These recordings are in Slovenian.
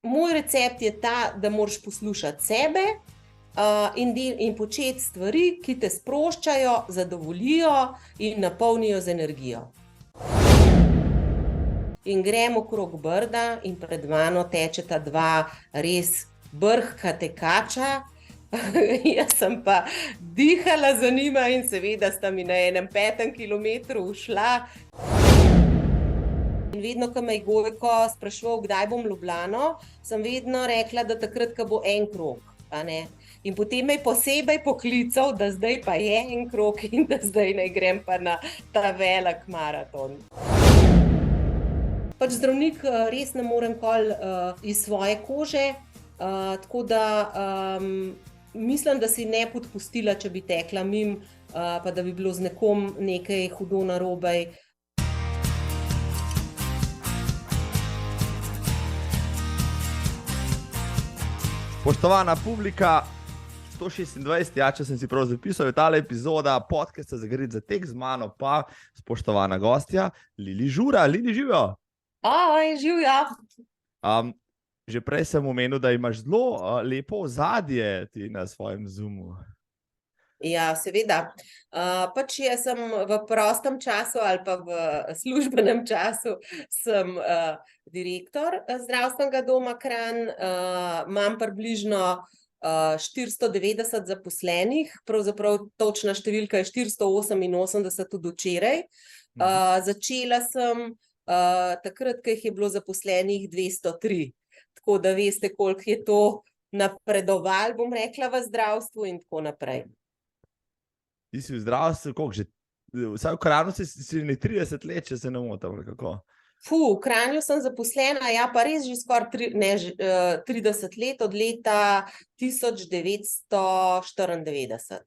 moj recept je ta, da moraš poslušati sebe in početi stvari, ki te sproščajo, zadovoljijo in napolnijo z energijo. In grem okrog Brda in pred mano tečeta dva res brhka tekača. Jaz sem pa dihala za njima in seveda sta mi na enem 5. kilometru ušla. In vedno, ko me je Gojko spraševal, kdaj bom v Ljubljano, sem vedno rekla, da takrat, ko bo en krog. In potem me je posebej poklical, da zdaj pa je en krog in da zdaj naj grem pa na ta velik maraton. Pač zdravnik res ne morem pol iz svoje kože, tako da mislim, da si ne podpustila, če bi tekla mimo, pa da bi bilo z nekom nekaj hudo narobe. Spoštovana publika, 126, če sem si prav zapisal, je tale epizoda podcasta Zagret za tek, z mano pa spoštovana gostja Lili Žura. Lili, živijo! Živjo! Že prej sem omenil, da imaš zelo lepo ozadje ti na svojem Zoomu. Ja, seveda. Pač jaz sem v prostem času ali pa v službenem času sem direktor zdravstvenega doma Kranj. Imam približno 490 zaposlenih, pravzaprav točna številka je 488 od včeraj. Začela sem takrat, ko jih je bilo zaposlenih 203. Tako da veste, koliko je to napredoval, bom rekla, v zdravstvu in tako naprej. Ti si v zdravstvu, koliko že? Vsaj v Kranju si ne 30 let, če se ne motim, ali kako? V Kranju sem zaposlena, ja, pa res že skoraj 30 let, od leta 1994.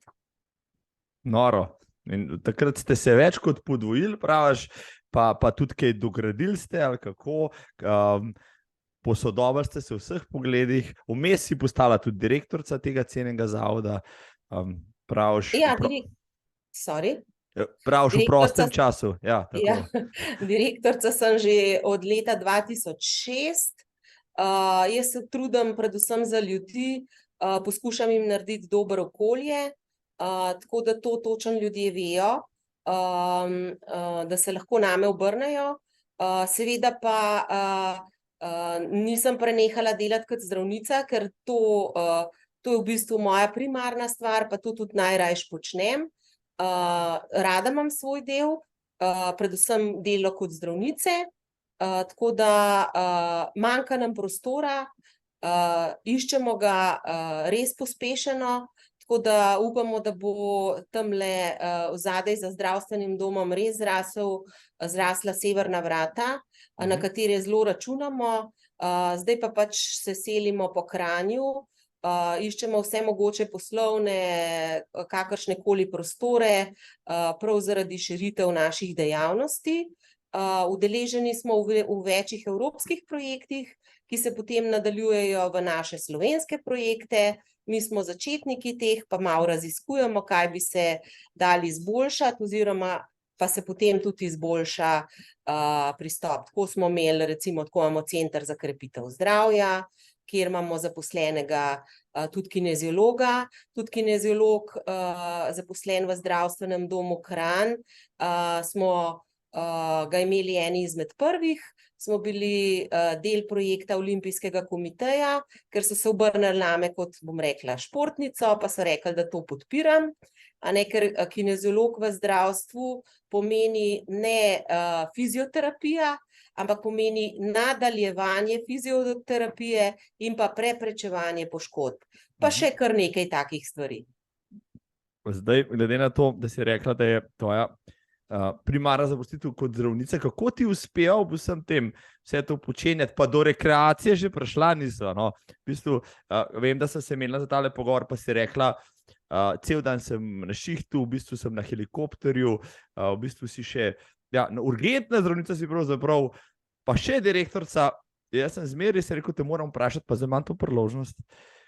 Noro. In takrat ste se več kot podvojili, praviš, pa tudi kaj dogradili ste, ali kako, posodobili ste se v vseh pogledih, vmes si postala tudi direktorica tega cenjenega zavoda, praviš... Ja, praviš v prostem času. Ja, tako. Ja, direktorica sem že od leta 2006. Jaz se trudim predvsem za ljudi, poskušam jim narediti dobro okolje, tako da to točno ljudje vejo, da se lahko name obrnejo. Seveda pa nisem prenehala delati kot zdravnica, ker to je v bistvu moja primarna stvar, pa to tudi najrajši počnem. Rada imam svoj del, predvsem delo kot zdravnice, tako da manjka nam prostora, iščemo ga res pospešeno, tako da upamo, da bo tamle zadaj za zdravstvenim domom res zrasla Severna vrata, na katere zelo računamo. Zdaj pa pač se selimo po Kranju, iščemo vse mogoče poslovne, kakršnekoli prostore, prav zaradi širitev naših dejavnosti. Udeleženi smo v večjih evropskih projektih, ki se potem nadaljujejo v naše slovenske projekte. Mi smo začetniki teh, pa malo raziskujemo, kaj bi se dali izboljšati, oziroma pa se potem tudi izboljša pristop. Tako smo imeli, recimo, tako imamo Center za krepitev zdravja, kjer imamo zaposlenega tudi kineziologa, tudi kineziolog zaposlen v zdravstvenem domu Kranj. Smo ga imeli eni izmed prvih, smo bili del projekta Olimpijskega komiteja, ker so se obrnili name kot, bom rekla, športnico, pa so rekli, da to podpiram. Ker kineziolog v zdravstvu pomeni ne fizioterapija, ampak pomeni nadaljevanje fizioterapije in pa preprečevanje poškodb. Pa še kar nekaj takih stvari. Zdaj, glede na to, da si rekla, da je tvoja primarna zaposlitev kot zdravnica, kako ti uspeva v vsem tem vse to počenjati, pa do rekreacije že prišla niso, no? V bistvu, vem, da sem se imela za tale pogovor, pa si rekla, cel dan sem na šihtu, v bistvu sem na helikopterju, v bistvu si še urgentna zdravnica si pravzaprav, pa še direktorica. Jaz sem zmeraj se rekel, te moram vprašati, pa zdaj imam to priložnost,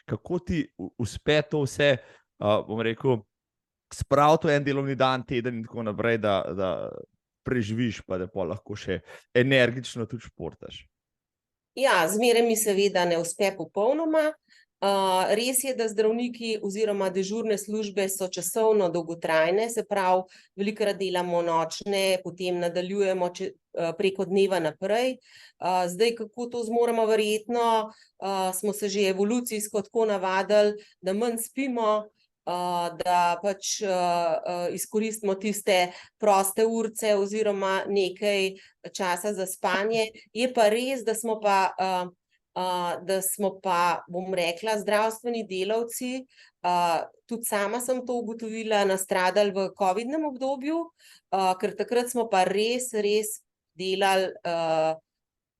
kako ti uspe to vse, bom rekel, spraviti v en delovni dan, teden in tako naprej, da preživiš, pa da pa lahko še energično tudi športaš. Ja, zmeraj mi seveda ne uspe popolnoma. Res je, da zdravniki oziroma dežurne službe so časovno dolgotrajne, se pravi, velikokrat delamo nočne, potem nadaljujemo preko dneva naprej. Zdaj, kako to zmoremo, verjetno smo se že evolucijsko tako navadili, da manj spimo, da pač izkoristimo tiste proste urice oziroma nekaj časa za spanje. Je pa res, da smo pa, bom rekla, zdravstveni delavci, tudi sama sem to ugotovila, nastradali v covidnem obdobju, ker takrat smo pa res delali,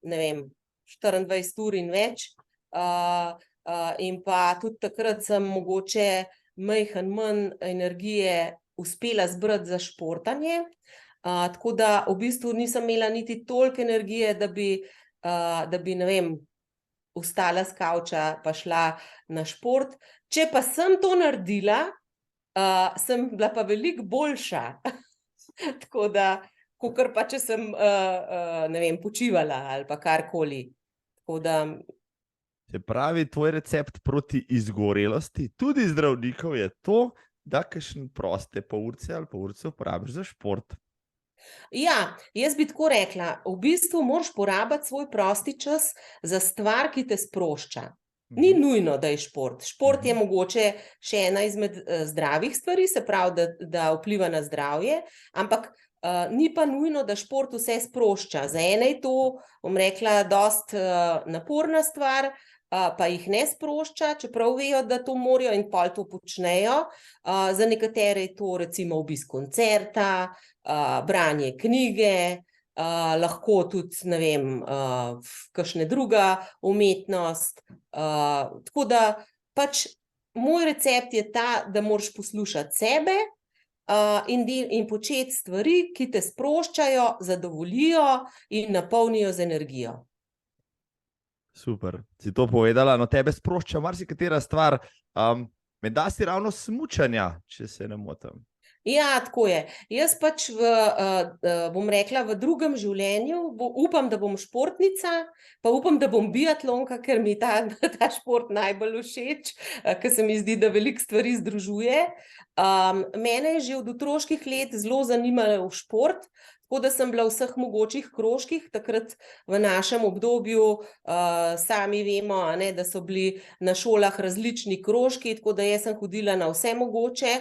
ne vem, 24 ur in več, in pa tudi takrat sem mogoče manj energije uspela zbrati za športanje, tako da v bistvu nisem imela niti toliko energije, da bi, ne vem, vstala s kavča pa šla na šport. Če pa sem to naredila, sem bila pa veliko boljša. Tako da, kakor pa če sem, ne vem, počivala ali pa karkoli. Tako da... Se pravi, tvoj recept proti izgorelosti, tudi zdravnikov, je to, da kakšne proste pol urice ali pol urice uporabiš za šport. Ja, jaz bi tako rekla, v bistvu moraš porabiti svoj prosti čas za stvar, ki te sprošča. Ni nujno, da je šport. Šport je mogoče še ena izmed zdravih stvari, se pravi, da vpliva na zdravje, ampak ni pa nujno, da šport vse sprošča. Za ene je to, bom rekla, dosti naporna stvar, pa jih ne sprošča, čeprav vejo, da to morajo in pol to počnejo. Za nekatere je to recimo obisk koncerta, branje knjige, lahko tudi, ne vem, kakšna druga umetnost. Tako da pač moj recept je ta, da moraš poslušati sebe in početi stvari, ki te sproščajo, zadovoljijo in napolnijo z energijo. Super, si to povedala, no tebe sprošča marsikatera stvar, menda si ravno smučanja, če se ne motim. Ja, tako je. Jaz pač bom rekla, v drugem življenju upam, da bom športnica, pa upam, da bom biatlonka, ker mi ta šport najbolj všeč, ker se mi zdi, da veliko stvari združuje. Mene je že od otroških let zelo zanimalo šport, tako da sem bila v vseh mogočih krožkih, takrat v našem obdobju, sami vemo, da so bili na šolah različni krožki, tako da jaz sem hodila na vse mogoče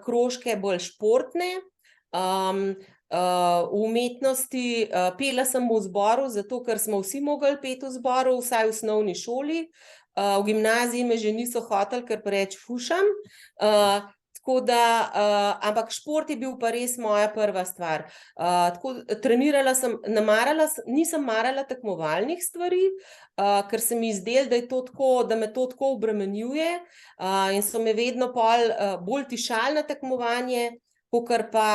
krožke, bolj športne. V umetnosti pela sem v zboru, zato ker smo vsi mogli peti v zboru, vsaj v osnovni šoli. V gimnaziji me že niso hoteli, ker preveč fušam. Tako da, ampak šport je bil pa res moja prva stvar. Trenirala sem, nisem marala tekmovalnih stvari, ker se mi zdelo, da je to tako, da me to tako obremenjuje, in so me vedno bolj tišali na tekmovanje, kakor pa,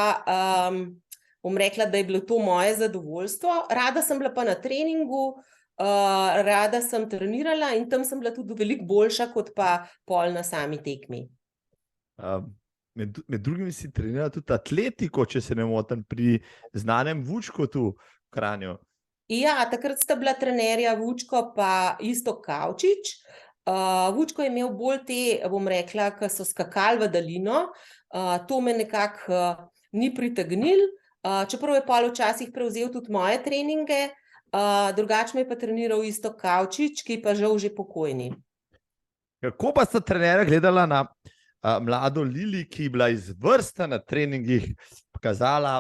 bom rekla, da je bilo to moje zadovoljstvo. Rada sem bila pa na treningu, rada sem trenirala in tam sem bila tudi veliko boljša, kot pa pol na sami tekmi. Med drugim si trenirala tudi atletiko, če se ne motim, pri znanem Vučku tu v Kranju. Ja, takrat sta bila trenerja Vučko pa Iztok Kavčič. Vučko je imel bolj te, bom rekla, ki so skakali v daljino. To me nekako ni pritegnilo, čeprav je pol včasih prevzel tudi moje treninge, drugače me je pa treniral Iztok Kavčič, ki pa žal že pokojni. Kako pa sta trenerja gledala na mlado Lili, ki je bila izvrstna na treningih, pokazala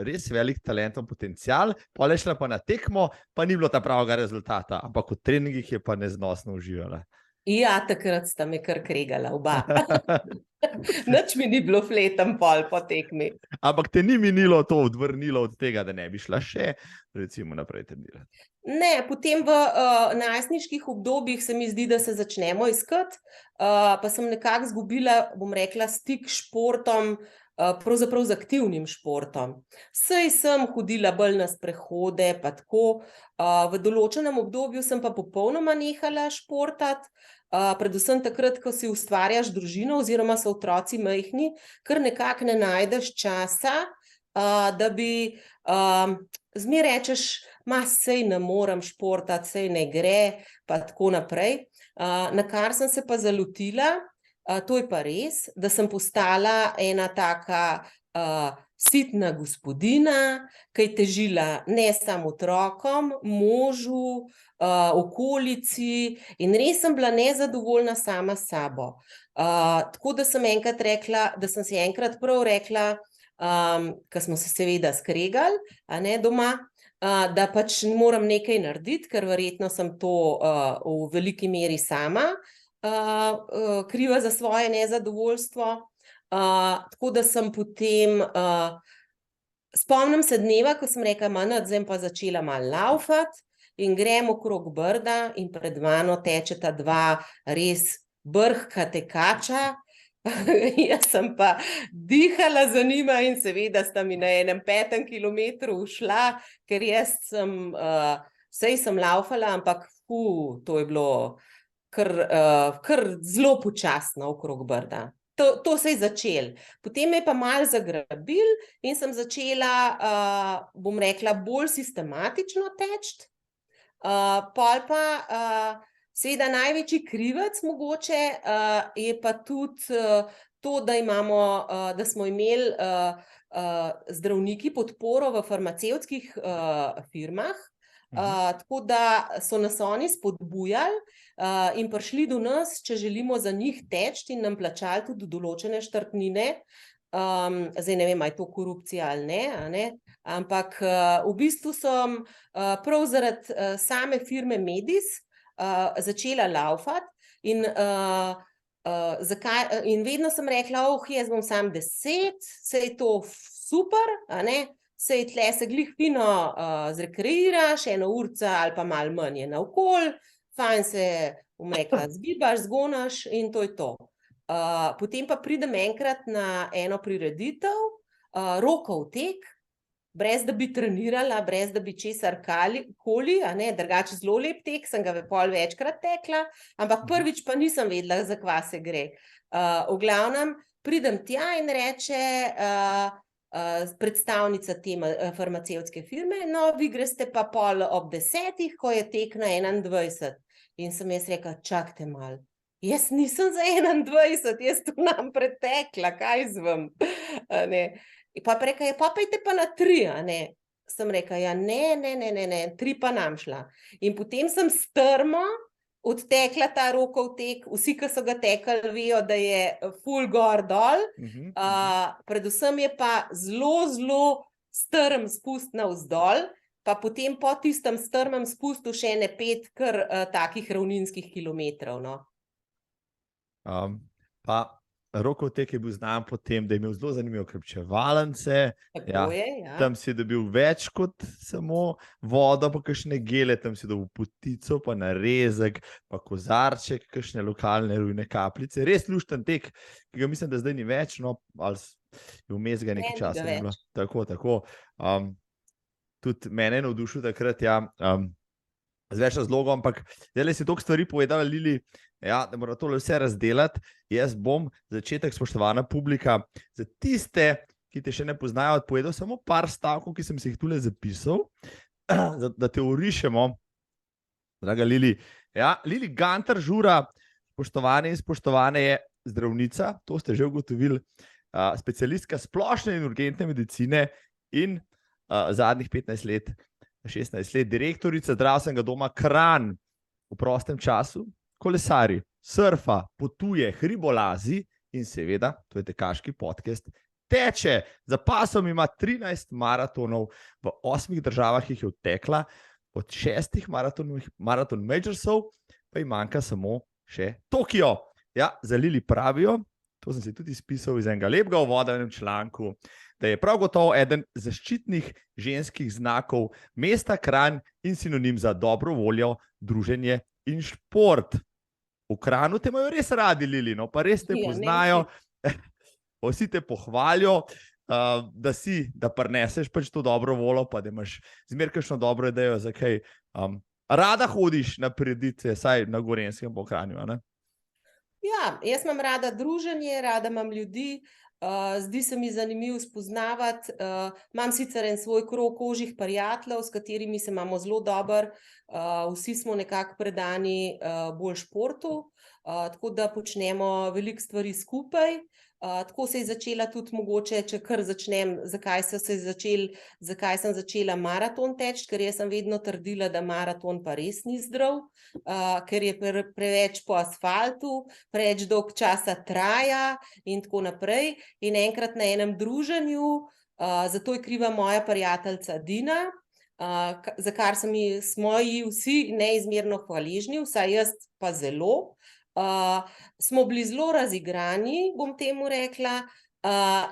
res velik talent in potencial, pol je šla pa na tekmo, pa ni bilo ta pravega rezultata, ampak v treningih je pa neznosno uživala. Ja, takrat sta me kar kregala oba. Nič mi ni bilo fletam pol po tekmi. Ampak te ni minilo to odvrnilo od tega, da ne bi šla še recimo naprej trenirati? Ne, potem v najstniških obdobjih se mi zdi, da se začnemo iskati, pa sem nekako izgubila, bom rekla, stik s športom, pravzaprav z aktivnim športom. Saj sem hodila bolj na sprehode, pa tako, v določenem obdobju sem pa popolnoma nehala športati, predvsem takrat, ko si ustvarjaš družino oziroma so otroci majhni, ker nekako ne najdeš časa, da bi, zmeraj rečeš, sej ne morem športati, sej ne gre, pa tako naprej. Na kar sem se pa zalotila, to je pa res, da sem postala ena taka sitna gospodina, ki je težila ne samo otrokom, možu, okolici in res sem bila nezadovoljna sama s sabo. Tako da sem enkrat rekla, da sem si enkrat prav rekla, ko smo se seveda skregali, a ne doma, da pač moram nekaj narediti, ker verjetno sem to v veliki meri sama kriva za svoje nezadovoljstvo. Tako da sem potem, spomnim se dneva, ko sem rekla, zdaj pa začela malo laufati in grem okrog Brda in pred mano tečeta dva res brhka tekača. Jaz sem pa dihala za njima in seveda sta mi na enem 5. kilometru ušla, ker jaz sem, sej sem laufala, ampak to je bilo kar zelo počasno okrog Brda. To se je začelo. Potem me je pa malo zagrabil in sem začela, bom rekla, bolj sistematično teči. Pol pa seveda največji krivec mogoče je pa tudi to, da smo imeli zdravniki podporo v farmacevtskih firmah, tako da so nas oni spodbujali in prišli do nas, če želimo za njih teči in nam plačali tudi določene štartnine. Zdaj ne vem, ali je to korupcija ali ne, a ne? Ampak v bistvu sem prav zaradi same firme Medis začela laufati in vedno sem rekla, jaz bom sam 10, saj je to super, a ne? Saj tle se glih fino zrekreiraš, 1 urca ali pa malo manj je naokoli, fajn se, bom rekla, zgibaš, zgonaš in to je to. Potem pa pridem enkrat na eno prireditev, Rokov tek, brez da bi trenirala, brez da bi česar koli, a ne, drugače zelo lep tek, sem ga pol večkrat tekla, ampak prvič pa nisem vedela, za kva se gre. V glavnem, pridem tja in reče predstavnica te farmacevtske firme, no, vi greste pa pol ob 10, ko je tek na 21. In sem jaz rekla, čakajte malo, jaz nisem za 21, jaz to nam pretekla, kaj zvam, ne. In pa rekla, pa pejte pa na 3, a ne. Sem rekla, ja, ne, 3 pa nam šla. In potem sem strmo odtekla ta Rokov tek, vsi, ki so ga tekli, vejo, da je ful gor dol, predvsem je pa zelo strm spust navzdol, pa potem po tistem strmem spustu še ene 5 kar takih ravninskih kilometrov, no. Pa Rokov tek je bil znan po tem, da je imel zelo zanimive okrepčevalnice. Tako je, ja. Tam si dobil več kot samo vodo, pa kakšne gele, tam si dobil potico, pa narezek, pa kozarček, kakšne lokalne rujne kapljice. Res lušten tek, ki ga mislim, da zdaj ni več, no, ali je vmes ga nekaj časa ni bilo. Tako. Tudi mene je navdušil takrat, ja, z več razlogov, ampak zdaj si toliko stvari povedala, Lili, ja, da mora tole vse razdelati. Jaz bom začetek, spoštovana publika, za tiste, ki te še ne poznajo, odpovedal samo par stavkov, ki sem si jih tule zapisal, da te orišemo. Draga Lili, ja, Lili Gantar Žura, spoštovane in spoštovane, je zdravnica, to ste že ugotovili, specialistka splošne in urgentne medicine in zadnjih 15 let, 16 let, direktorica zdravstvenega doma Kranj, v prostem času kolesari, surfa, potuje, hribolazi in seveda, to je tekaški podcast, teče. Za pasom ima 13 maratonov, v 8 državah jih je odtekla, od 6 maraton majorsov pa ji manjka samo še Tokio. Ja, za Lili pravijo, to sem si tudi spisal iz enega lepega uvoda v enem članku, da je prav gotovo eden zaščitnih ženskih znakov mesta Kranj in sinonim za dobro voljo, druženje in šport. V Kranju te imajo res radi, Lili, no, pa res te poznajo, vsi te pohvalijo, da prineseš pač to dobro voljo, pa da imaš zmeraj kakšno dobro idejo, zakaj rada hodiš na prireditve, saj na Gorenjskem po Kranju, a ne? Ja, jaz imam rada druženje, rada imam ljudi, Zdi se mi zanimivo spoznavati. Imam sicer en svoj krog ožjih prijateljev, s katerimi se imamo zelo dobro. Vsi smo nekako predani bolj športu, tako da počnemo veliko stvari skupaj. Tako se je začela tudi mogoče, če kar začnem, zakaj sem začela maraton teči, ker jaz sem vedno trdila, da maraton pa res ni zdrav, ker je preveč po asfaltu, preveč dolg časa traja in tako naprej. In enkrat na enem druženju, zato je kriva moja prijateljica Dina, za kar smo ji vsi neizmerno hvaležni, vsaj jaz pa zelo. Smo bili zelo razigrani, bom temu rekla,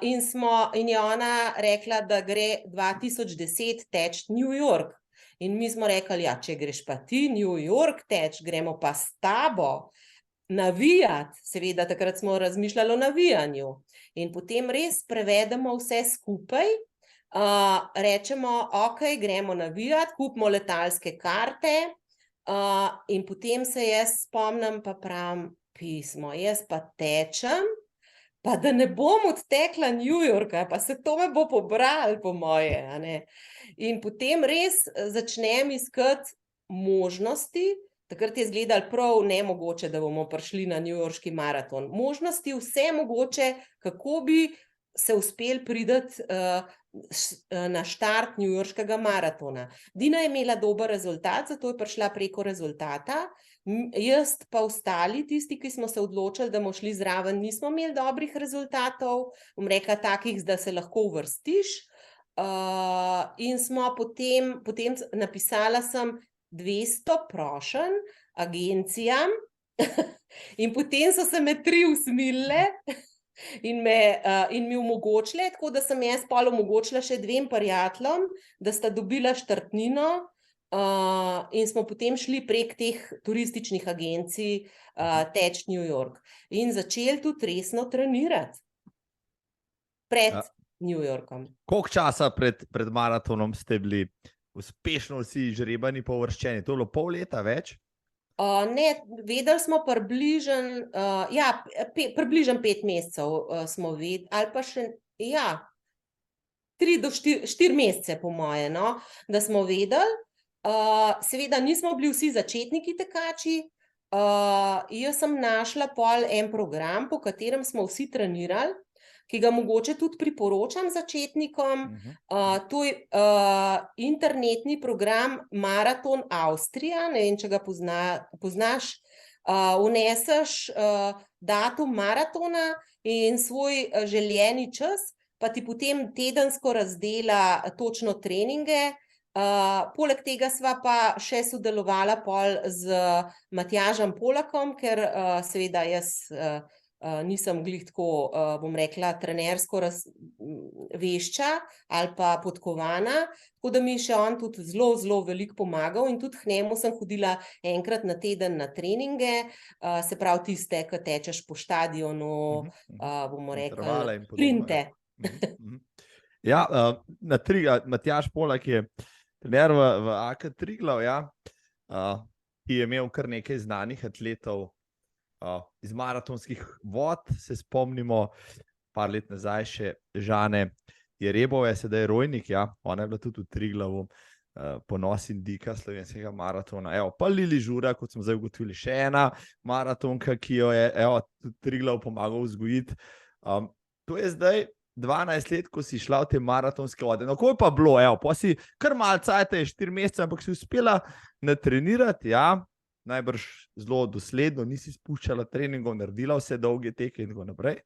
in je ona rekla, da gre 2010 teči New York. In mi smo rekli, ja, če greš pa ti New York teči, gremo pa s tabo navijati. Seveda, takrat smo razmišljali o navijanju. In potem res prevedemo vse skupaj, rečemo, ok, gremo navijati, kupimo letalske karte. In potem se jaz spomnim, pa pravim, pismo, jaz pa tečem, pa da ne bom odtekla New Yorka, pa se to me bo pobralo po moje, a ne. In potem res začnem iskati možnosti, takrat je izgledalo prav nemogoče, da bomo prišli na newyorški maraton. Možnosti vse mogoče, kako bi se uspeli priti na štart newyorškega maratona. Dina je imela dober rezultat, zato je prišla preko rezultata. Jaz pa ostali, tisti, ki smo se odločili, da bomo šli zraven, nismo imeli dobrih rezultatov, bom rekla takih, da se lahko uvrstiš. In smo potem napisala sem 200 prošenj agencijam in potem so se me 3 usmilile. In mi omogočile, tako da sem jaz pol omogočila še 2 prijateljem, da sta dobila štartnino, in smo potem šli prek teh turističnih agencij teči New York. In začeli tudi resno trenirati pred New Yorkom. Koliko časa pred maratonom ste bili uspešno vsi žrebani pa uvrščeni? To je bilo pol leta več? Ne, vedeli smo približno, približno 5 mesecev smo vedeli, ali pa še, 3 do 4 mesece po moje, no, da smo vedeli. Seveda nismo bili vsi začetniki tekači, jaz sem našla pol en program, po katerem smo vsi trenirali, ki ga mogoče tudi priporočam začetnikom. To je internetni program Maraton Avstrija, ne vem, če ga poznaš. Vneseš datum maratona in svoj željeni čas, pa ti potem tedensko razdela točno treninge. Poleg tega sva pa še sodelovala pol z Matjažem Polakom, ker seveda jaz nisem glih tako, bom rekla, trenersko vešča ali pa podkovana, tako da mi je še on tudi zelo, zelo veliko pomagal in tudi k njemu sem hodila enkrat na teden na treninge, se pravi tiste, ki tečeš po štadionu, bomo rekli, sprinte. Ja, Matjaž Polak je trener v AK Triglav, ki je imel kar nekaj znanih atletov iz maratonskih vod. Se spomnimo par let nazaj še Žane Jerebove, sedaj Rojnik, ona je bila tudi v Triglavu, ponos in dika slovenskega maratona. Pa Lili Žura, kot smo zdaj ugotovili, še ena maratonka, ki jo je Triglav pomagal vzgojiti. To je zdaj 12 let, ko si šla v te maratonske vode. No, ko je pa bilo, pa si kar malce, 4 mesece, ampak si uspela natrenirati, najbrž zelo dosledno, nisi spuščala treningov, naredila vse dolge teke in tako naprej.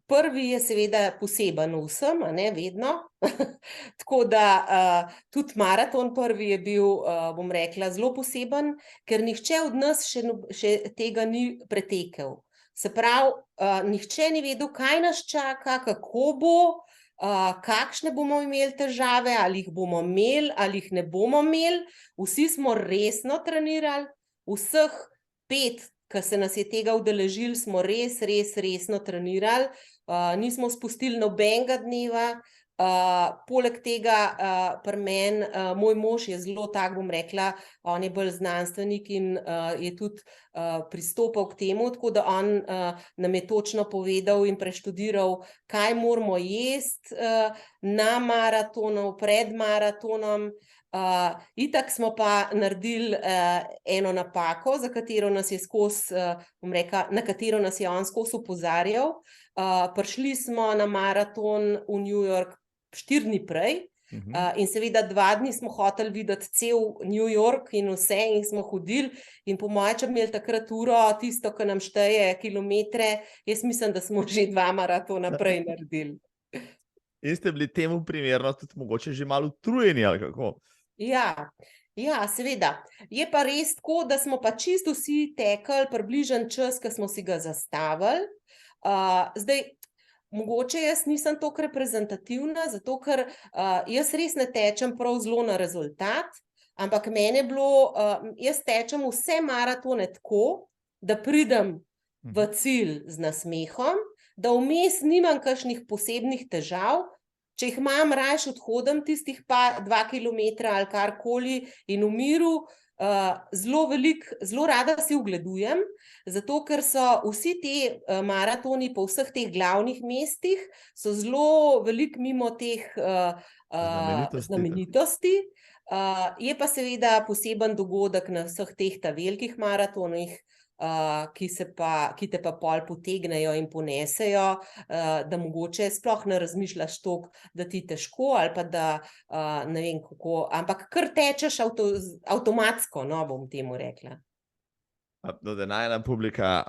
Prvi je seveda poseben vsem, a ne vedno. Tako da tudi maraton prvi je bil, bom rekla, zelo poseben, ker nihče od nas še tega ni pretekel. Se pravi, nihče ni vedel, kaj nas čaka, kako bo, kakšne bomo imeli težave, ali jih bomo imeli, ali jih ne bomo imeli. Vsi smo resno trenirali, vseh 5, ki se nas je tega udeležili, smo res resno trenirali, nismo spustili nobenega dneva, Poleg tega, pri meni, moj mož je zelo tak, bom rekla, on je bolj znanstvenik in je tudi pristopal k temu, tako da on nam je točno povedal in preštudiral, kaj moramo jesti na maratonu, pred maratonom. Itak smo pa naredili eno napako, za katero nas je skozi, bom rekla, na katero nas je on skozi opozarjal. Prišli smo na maraton v New York 4 dni prej in seveda 2 dni smo hoteli videti cel New York in vse in smo hodili in po moje, če bi imeli takrat uro, tisto, ki nam šteje kilometre, jaz mislim, da smo že 2 maratona prej naredili. In ste bili temu primerno tudi mogoče že malo utrujeni, ali kako? Ja, seveda. Je pa res tako, da smo pa čisto vsi tekli približen čas, ki smo si ga zastavili. Zdaj, mogoče jaz nisem toliko reprezentativna, zato ker jaz res ne tečem prav zelo na rezultat, ampak meni je bilo, jaz tečem vse maratone tako, da pridem v cilj z nasmehom, da vmes nimam kakšnih posebnih težav. Če jih imam, rajš odhodim tistih 2 kilometra ali karkoli in v miru, zelo rada si ogledujem, zato ker so vsi ti maratoni po vseh teh glavnih mestih, so zelo veliko mimo teh znamenitosti. Je pa seveda poseben dogodek na vseh teh velikih maratonih, ki te pa pol potegnejo in ponesejo, da mogoče sploh ne razmišljaš toliko, da ti težko ali pa da ne vem kako, ampak kar tečeš avtomatsko, no, bom temu rekla. Da najna publika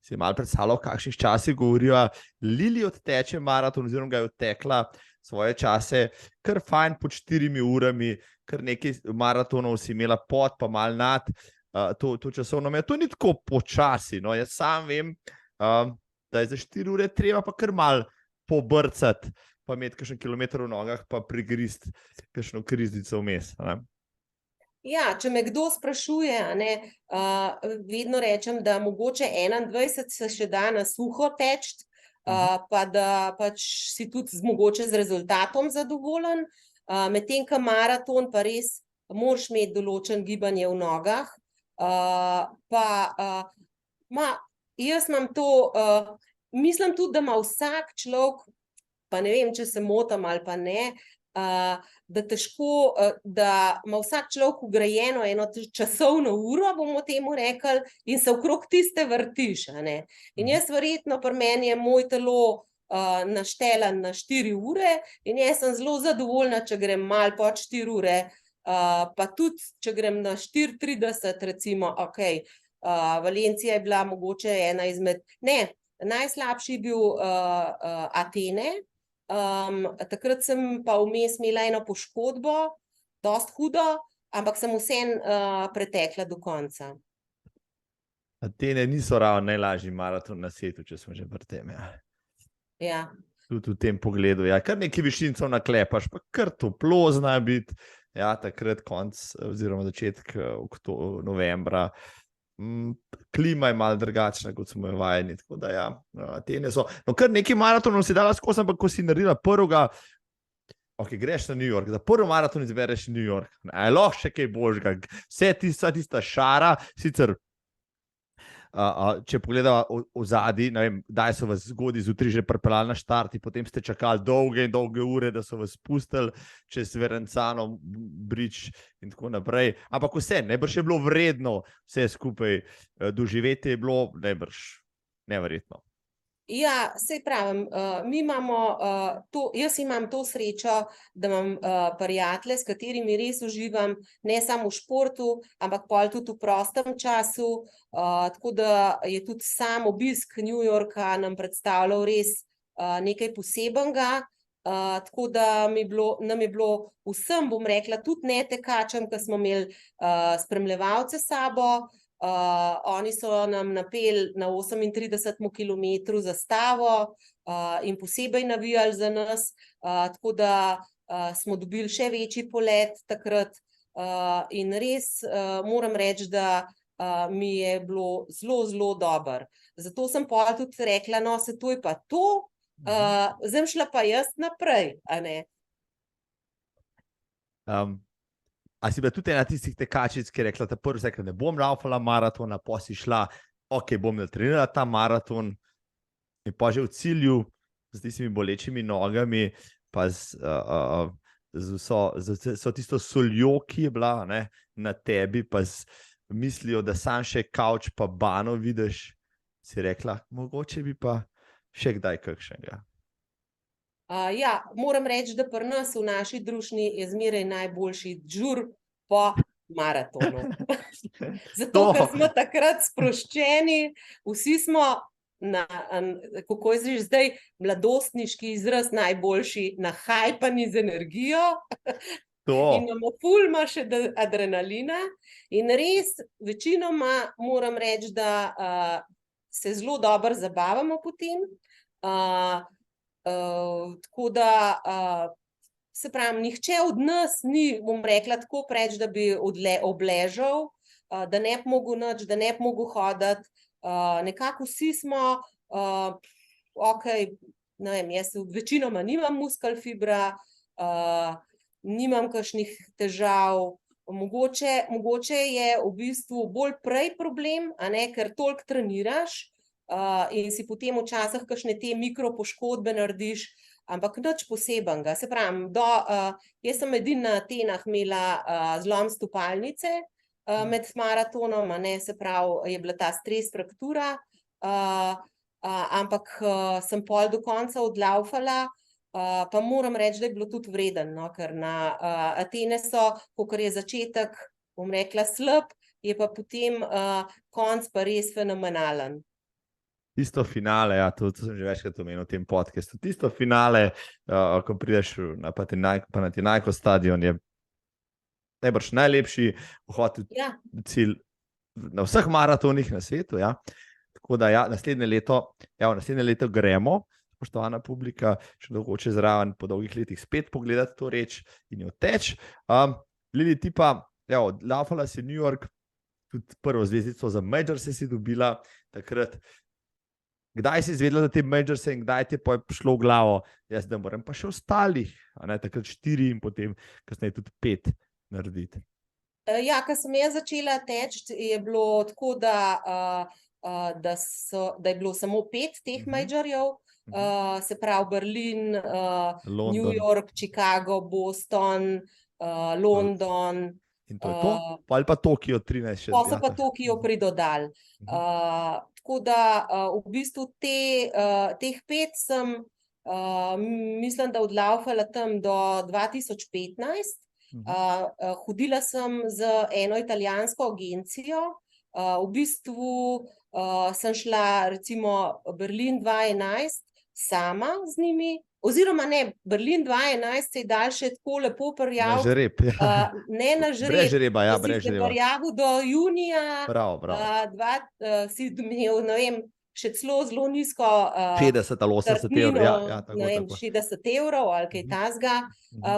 si je malo predstavljal, v kakšnih časih govorijo. Lili odteče maraton oziroma ga je odtekla svoje čase kar fajn pod 4 urami, kar nekaj maratonov si imela pod pa malo nad to časovno mejo. To ni tako počasi, no. Jaz sam vem, da je za 4 ure treba pa kar malo pobrcati, pa imeti kakšen kilometer v nogah, pa prigristi kakšno kriznico vmes, ne. Ja, če me kdo sprašuje, vedno rečem, da mogoče 21 se še da na suho teči, pa da pač si tudi mogoče z rezultatom zadovoljen, medtem ko maraton pa res moraš imeti določen gibanje v nogah. Jaz imam to, mislim tudi, da ima vsak človek, pa ne vem, če se motim ali pa ne, da težko, da ima vsak človek vgrajeno eno časovno uro, bomo temu rekli, in se okrog tiste vrtiš, a ne. In jaz verjetno, pri meni je moj telo našteljan na 4 ure in jaz sem zelo zadovoljna, če grem malo pod 4 ure, pa tudi, če grem na 4:30, recimo, okej, Valencija je bila mogoče ena izmed, ne, najslabši je bil Atene, takrat sem pa vmes imela eno poškodbo, dosti hudo, ampak sem vseeno pretekla do konca. Atene niso ravno najlažji maraton na svetu, če smo že pri tem, ja. Ja. Tudi v tem pogledu, ja, kar nekaj višincev naklepaš, pa kar toplo zna biti, ja, takrat konc oziroma začetek novembra. Klima je malo drugačna, kot smo jo vajeni, tako da ja, Atene so. No, kar nekaj maratonov si dala skozi, ampak ko si naredila prvega, greš na New York, da prvi maraton izbereš New York, lahko še kaj božga, vse tista šara, sicer če pogledava ozadji, ne vem, kdaj so vas zgodaj zjutraj že pripeljali na štart in potem ste čakali dolge in dolge ure, da so vas pustili čez Verenzano bridge in tako naprej. Ampak vse, najbrž je bilo vredno vse skupaj doživeti, je bilo najbrž neverjetno. Ja, saj pravim, mi imamo jaz imam to srečo, da imam prijatelje, s katerimi res uživam, ne samo v športu, ampak pol tudi v prostem času, tako da je tudi sam obisk New Yorka nam predstavljal res nekaj posebenega, tako da nam je bilo vsem, bom rekla, tudi ne tekačem, ki smo imeli spremljevalce s sabo. Oni so nam napeli na 38 kilometru zastavo in posebej navijali za nas, tako da smo dobili še večji polet takrat in res moram reči, da mi je bilo zelo, zelo dobro. Zato sem pol tudi rekla, no, se to je pa to, Zdaj šla pa jaz naprej, a ne. A si bila tudi ena tistih tekačic, ki je rekla, da prvi sekaj ne bom laufala maratona, pa si šla, ok, bom natrenirala ta maraton in pa že v cilju z tistimi bolečimi nogami, pa so tisto soljo, ki je bila, ne, na tebi, pa mislijo, da sam še kavč pa bano vidiš, si rekla, mogoče bi pa še kdaj kakšnega. Ja, moram reči, da pri nas v naši družini je zmeraj najboljši džur po maratonu. Zato, ker smo takrat sproščeni, vsi smo, kako je zdaj mladostniški izraz, najboljši nahajpani z energijo. In imamo ful še adrenalina. In res, večinoma moram reči, da se zelo dobro zabavamo potem. Tako da, se pravi, nihče od nas ni, bom rekla, tako preč, da bi obležal, da ne bi mogel nič, da ne bi mogel hoditi. Nekako vsi smo, ok, ne vem, jaz večinoma nimam muskelfibra, nimam kakšnih težav. Mogoče je v bistvu bolj prej problem, a ne, ker toliko treniraš, in si potem včasih kakšne te mikropoškodbe narediš, ampak nič posebenega. Se pravim, jaz sem edina na Atenah imela zlom stopalnice med maratonom, a ne, se pravi, je bila ta stres fraktura, ampak sem pol do konca odlaufala, pa moram reči, da je bilo tudi vreden, no, ker na Atene so, kakor je začetek, bom rekla, slab, je pa potem konc pa res fenomenalen. Tisto finale, ja, to sem že večkrat omenil v tem podcastu, tisto finale, ko prideš na Panathinaikos stadion, je najbrž najlepši vhod v cilj na vseh maratonih na svetu, ja. Tako da ja, naslednje leto gremo, spoštovana publika, še mogoče zraven po dolgih letih spet pogledati to reč in jo teč. Lili, ti pa, laufala si New York, tudi prvo zvezdico za Majors si dobila takrat. Kdaj si izvedela za te Majorse in kdaj ti je šlo v glavo, jaz da moram pa še ostalih, takrat 4 in potem kasneje tudi 5 narediti? Ja, ko sem jaz začela teči, je bilo tako, da je bilo samo 5 teh Majorjev, se pravi Berlin, New York, Chicago, Boston, London. In to je to? Ali pa Tokio 13? Pa so pa Tokio pridodali. Tako da v bistvu teh 5 sem, mislim, da odlaufala tam do 2015. Hodila sem z eno italijansko agencijo. V bistvu sem šla recimo Berlin 2011 sama z njimi. Oziroma ne, Berlin 2011 se je dal še tako lepo prijaviti. Na žreb, ja. Ne na žreb. Brez žreba, ja, brez žreba. Si se prijavil do junija. Prav. Si imel, ne vem, še zelo nizko 50 ali 80 evrov, ja, tako. Ne vem, 60 evrov ali kaj tasga.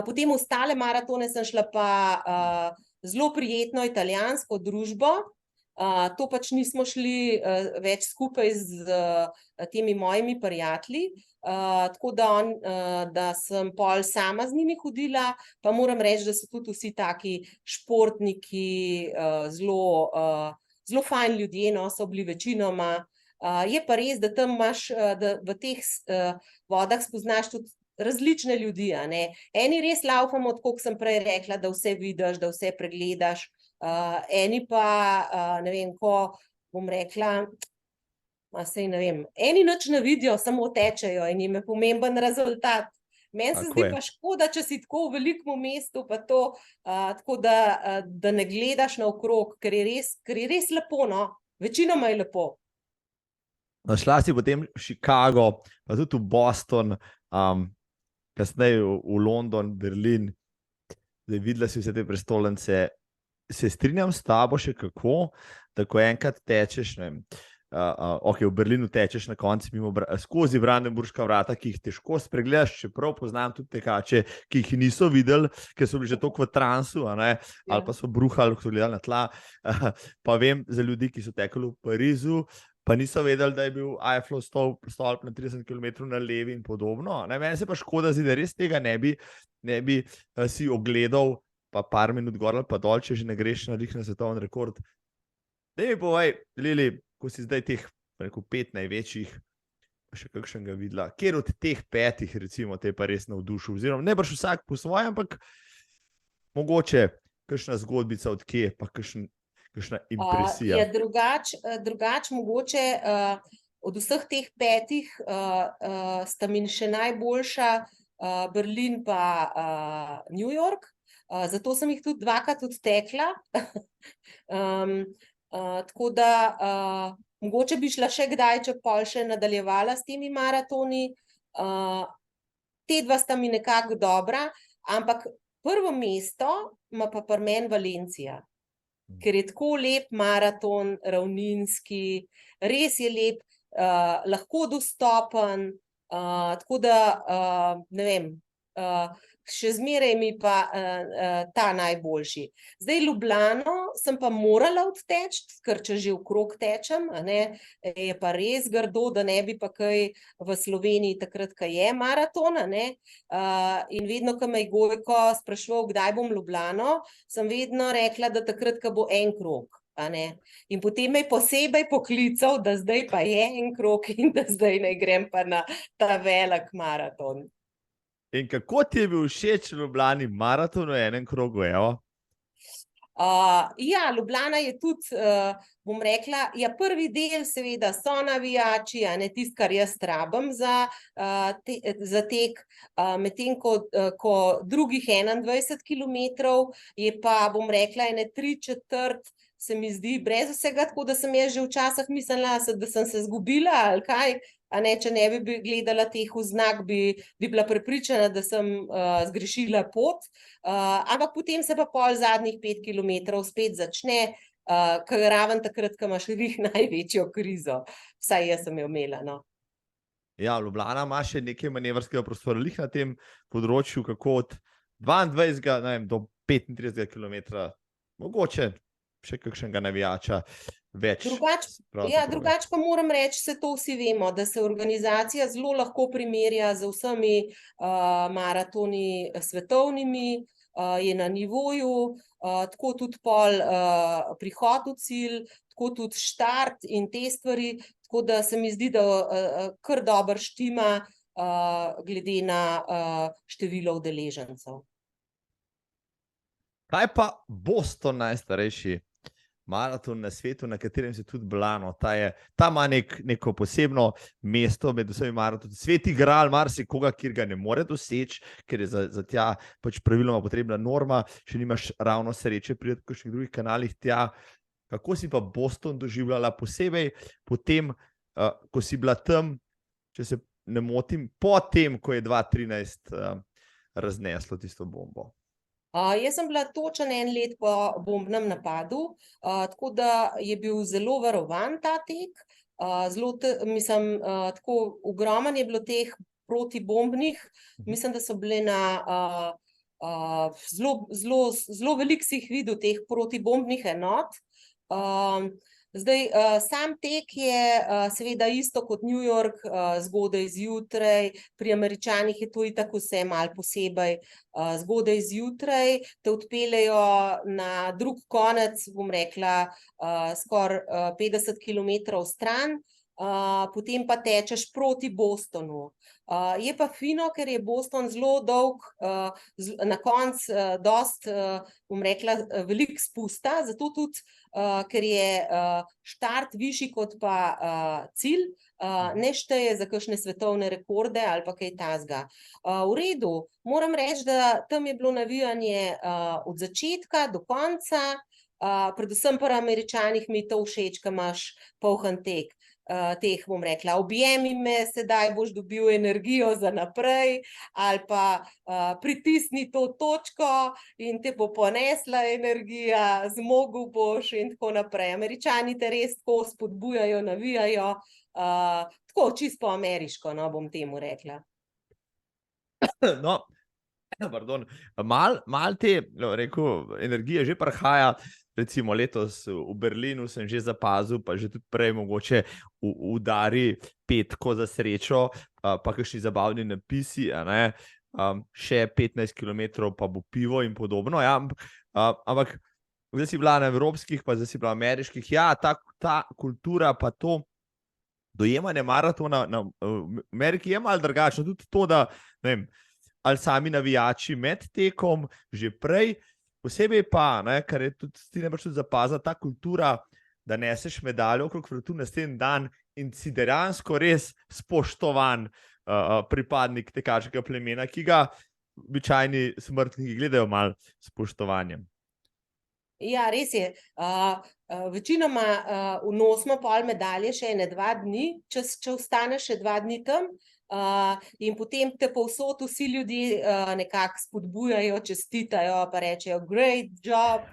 Potem ostale maratone sem šla pa zelo prijetno italijansko družbo. To pač nismo šli več skupaj z temi mojimi prijatelji, tako da sem pol sama z njimi hodila, pa moram reči, da so tudi vsi taki športniki, zelo fajn ljudje, no, so bili večinoma. Je pa res, da tam imaš, da v teh vodah spoznaš tudi različne ljudi, a ne. Eni res laufamo, tako kot sem prej rekla, da vse vidiš, da vse pregledaš. Eni pa, ne vem, ko bom rekla, saj ne vem, eni nič ne vidijo, samo tečejo in jim je pomemben rezultat. Meni se zdi pa škoda, če si tako v velikem mestu, pa to, tako da ne gledaš naokrog, ker je res lepo, no, večinoma je lepo. Šla si potem v Chicago, pa tudi v Boston, kasneje v London, Berlin, da videla si vse te prestolnice. Se strinjam s tabo še kako, da ko enkrat tečeš, ne vem, v Berlinu tečeš na koncu skozi Brandenburška vrata, ki jih težko spregledaš, čeprav poznam tudi tekače, ki jih niso videli, ker so bili že toliko v transu, ali pa so bruhali, ko so gledali na tla. Pa vem za ljudi, ki so tekali v Parizu, pa niso vedeli, da je bil Eiffel stolp na 30 km na levi in podobno. Ne, meni se pa škoda, da res tega ne bi si ogledal, pa par minut gor ali pa dol, če že ne greš na svetovni rekord. Da mi povej, Lili, ko si zdaj teh 5 največjih, pa še kakšnega videla, kjer od teh 5 recimo te pa res navdušil, oziroma ne baš vsak po svojem, ampak mogoče kakšna zgodbica od kje, pa kakšna impresija. Drugač mogoče od vseh teh 5 sta mi še najboljša Berlin pa New York, zato sem jih tudi 2-krat odtekla. Tako da mogoče bi šla še kdaj, če pol še nadaljevala s temi maratoni. Te 2 sta mi nekako dobra, ampak prvo mesto ima pa pri meni Valencija, ker je tako lep maraton, ravninski, res je lep, lahko dostopen, tako da ne vem, še zmeraj mi pa ta najboljši. Zdaj Ljubljano sem pa morala odteči, ker če že okrog tečem, je pa res grdo, da ne bi pa kaj v Sloveniji takrat, ko je maraton, in vedno, ko me je Gojko spraševal, kdaj bom Ljubljano, sem vedno rekla, da takrat, ko bo en krog. In potem me je posebej poklical, da zdaj pa je en krog in da zdaj ne grem pa na ta velik maraton. In kako ti je bil všeč v Ljubljani maraton v enem krogu, evo? Ja, Ljubljana je tudi, bom rekla, prvi del seveda so navijači, tisto, kar jaz rabim za tek, medtem ko drugih 21 kilometrov je pa, bom rekla, ene 3/4 se mi zdi brez vsega, tako da sem jaz že včasih mislila, da sem se zgubila ali kaj, če ne bi gledala teh oznak, bi bila prepričana, da sem zgrešila pot, ampak potem se pa pol zadnjih 5 kilometrov spet začne, raven takrat, ko imaš največjo krizo, vsaj jaz sem jo imela, no. Ja, Ljubljana ima še nekaj manevrskega prostora na tem področju, kako od 22 ne vem, do 35 kilometra, mogoče še kakšnega navijača več. Drugač pa moram reči, se to vsi vemo, da se organizacija zelo lahko primerja z vsemi maratoni svetovnimi, je na nivoju, tako tudi pol prihod v cilj, tako tudi štart in te stvari, tako da se mi zdi, da kar dobro štima glede na število udeležencev. Kaj pa Boston, najstarejši maraton na svetu, na katerem se tudi bila, no, ta ima neko posebno mesto med vsemi maratoni. Sveti gral marsikoga, kjer ga ne more doseči, ker je za tja pač praviloma potrebna norma, če nimaš ravno sreče priti v kakšnih drugih kanalih tja. Kako si pa Boston doživljala posebej potem, ko si bila tam, če se ne motim, potem, ko je 2013 razneslo tisto bombo? Jaz sem bila točno 1 let po bombnem napadu, tako da je bil zelo varovan ta tek, tako ogromen je bilo teh protibombnih, mislim, da so bile na zelo veliko si jih videl teh protibombnih enot. Zdaj, sam tek je seveda isto kot New York, zgodaj zjutraj, pri Američanih je to itak vse malo posebej, zgodaj zjutraj te odpeljejo na drug konec, bom rekla, skoraj 50 kilometrov stran, potem pa tečeš proti Bostonu. Je pa fino, ker je Boston zelo dolg, na koncu dosti, bom rekla, veliko spusta, zato tudi, ker je štart višji kot pa cilj, ne šteje za kakšne svetovne rekorde ali pa kaj takega. V redu, moram reči, da tam je bilo navijanje od začetka do konca, predvsem pri Američanih mi je to všeč, ko imaš poln tek. Teh, bom rekla, objemi me, sedaj boš dobil energijo za naprej, ali pa pritisni to točko in te bo ponesla energija, zmogel boš in tako naprej. Američani te res tako spodbujajo, navijajo, tako čisto po ameriško, no, bom temu rekla. No, pardon, mal te, rekel, energija že prihaja, recimo letos v Berlinu sem že zapazil, pa že tudi prej mogoče udari petko za srečo, pa kakšni zabavni napisi, a ne, še 15 km pa bo pivo in podobno, ja, ampak zdaj si bila na evropskih, pa zdaj si bila ameriških, ja, ta kultura pa to dojemanje maratona na Ameriki je malo drugačno, tudi to, da, ne vem, ali sami navijači med tekom, že prej, posebej pa, ne, kar je tudi ti najbrž tudi zapazila, ta kultura, da neseš medaljo okrog vratu naslednji dan in si dejansko res spoštovan pripadnik tekaškega plemena, ki ga običajni smrtniki gledajo malo spoštovanjem. Ja, res je. Večinoma nosimo pol medalje še 1-2 dni, če ostaneš še 2 dni tam, in potem te povsod vsi ljudje nekako spodbujajo, čestitajo, pa rečejo great job,